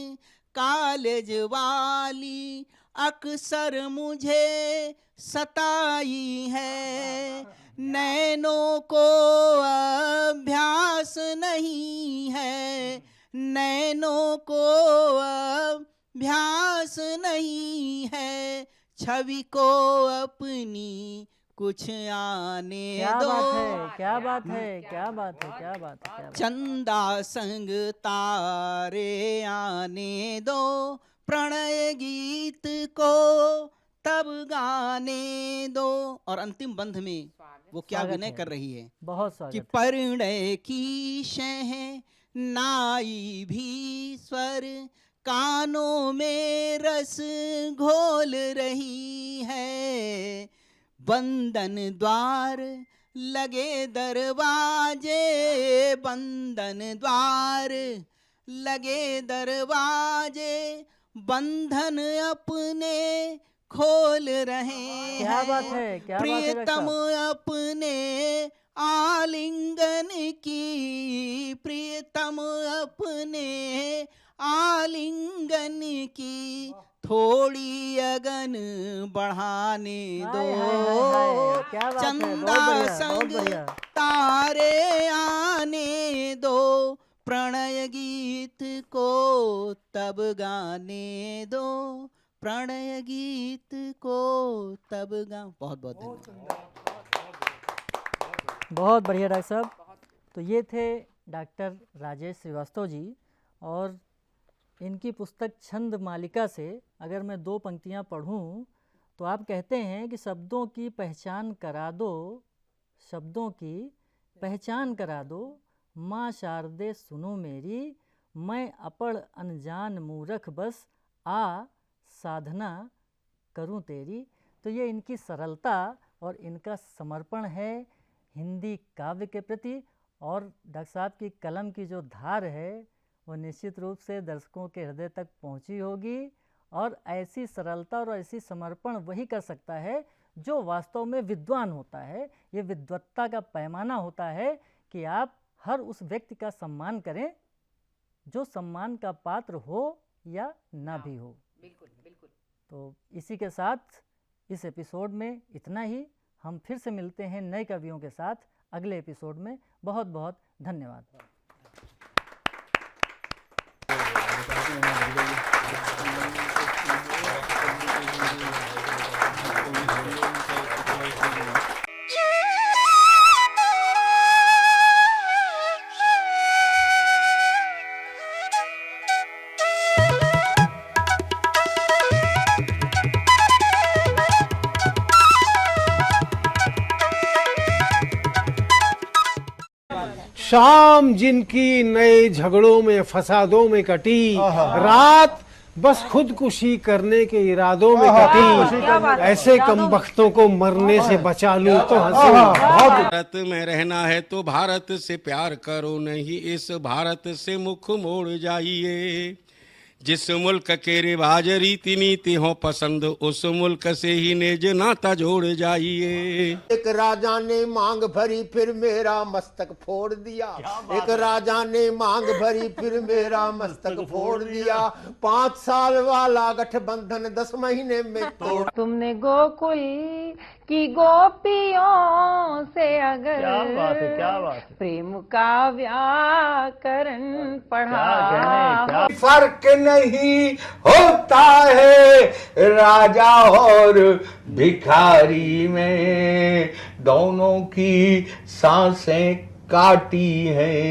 कॉलेज वाली अक्सर मुझे सताई है, नैनों को अभ्यास नहीं है, नैनों को अभ्यास नहीं है, छवि को अपनी कुछ आने
क्या
दो।
बात है, क्या बात है, क्या बात है, क्या बात है, क्या बात है।
चंदा संग तारे आने दो, प्रणय गीत को तब गाने दो। और अंतिम बंध में वो क्या
स्वागत
विनय
है।
कर रही है
बहुत स्वागत
कि
है।
परिणय की शह नाई भी स्वर, कानों में रस घोल रही है, बंधन द्वार लगे दरवाजे, बंधन द्वार लगे दरवाजे, बंधन अपने खोल रहे
क्या बात
हैं,
है, क्या बात है डॉक्टर
प्रियतम
साहब।
अपने आलिंगन की, प्रियतम अपने आलिंगन की थोड़ी अगन बढ़ाने दो।
हाय, हाय, हाय, हाय, क्या बात है, बहुत
चंदा
बढ़िया, बहुत
संग
बढ़िया।
तारे आने दो, प्रणय गीत को तब गाने दो, प्रणय गीत को तब गा। बहुत बहुत धन्यवाद।
बहुत बढ़िया डॉक्टर साहब। तो ये थे डॉक्टर राजेश श्रीवास्तव जी, और इनकी पुस्तक छंद मालिका से अगर मैं 2 पंक्तियाँ पढ़ूँ तो आप कहते हैं कि शब्दों की पहचान करा दो, शब्दों की पहचान करा दो, माँ शारदे सुनो मेरी, मैं अपढ़ अनजान मूरख बस आ साधना करूं तेरी। तो ये इनकी सरलता और इनका समर्पण है हिंदी काव्य के प्रति, और डॉक्टर साहब की कलम की जो धार है वो निश्चित रूप से दर्शकों के हृदय तक पहुंची होगी। और ऐसी सरलता और ऐसी समर्पण वही कर सकता है जो वास्तव में विद्वान होता है। ये विद्वत्ता का पैमाना होता है कि आप हर उस व्यक्ति का सम्मान करें जो सम्मान का पात्र हो या ना भी हो।
बिल्कुल बिल्कुल।
तो इसी के साथ इस एपिसोड में इतना ही। हम फिर से मिलते हैं नए कवियों के साथ अगले एपिसोड में। बहुत बहुत धन्यवाद।
शाम जिनकी नए झगड़ों में फसादों में कटी, रात बस खुदकुशी करने के इरादों में कटी, ऐसे कमबख्तों को मरने से बचा लूं तो हंसी।
भारत में रहना है तो भारत से प्यार करो, नहीं इस भारत से मुख मोड़ जाइए। जिस मुल्क के रिवाज रीति नीति हो पसंद, उस मुल्क से ही निज नाता जोड़ जाइए।
एक राजा ने मांग भरी फिर मेरा मस्तक फोड़ दिया, एक राजा ने मांग भरी फिर मेरा मस्तक फोड़ दिया। 5 साल वाला गठबंधन 10 महीने में तोड़।
तुमने गोकुल की गोपियों से अगर
क्या बात है, क्या बात है।
प्रेम का व्याकरण पढ़ा,
फर्क नहीं होता है राजा और भिखारी में, दोनों की सांसें काटी हैं।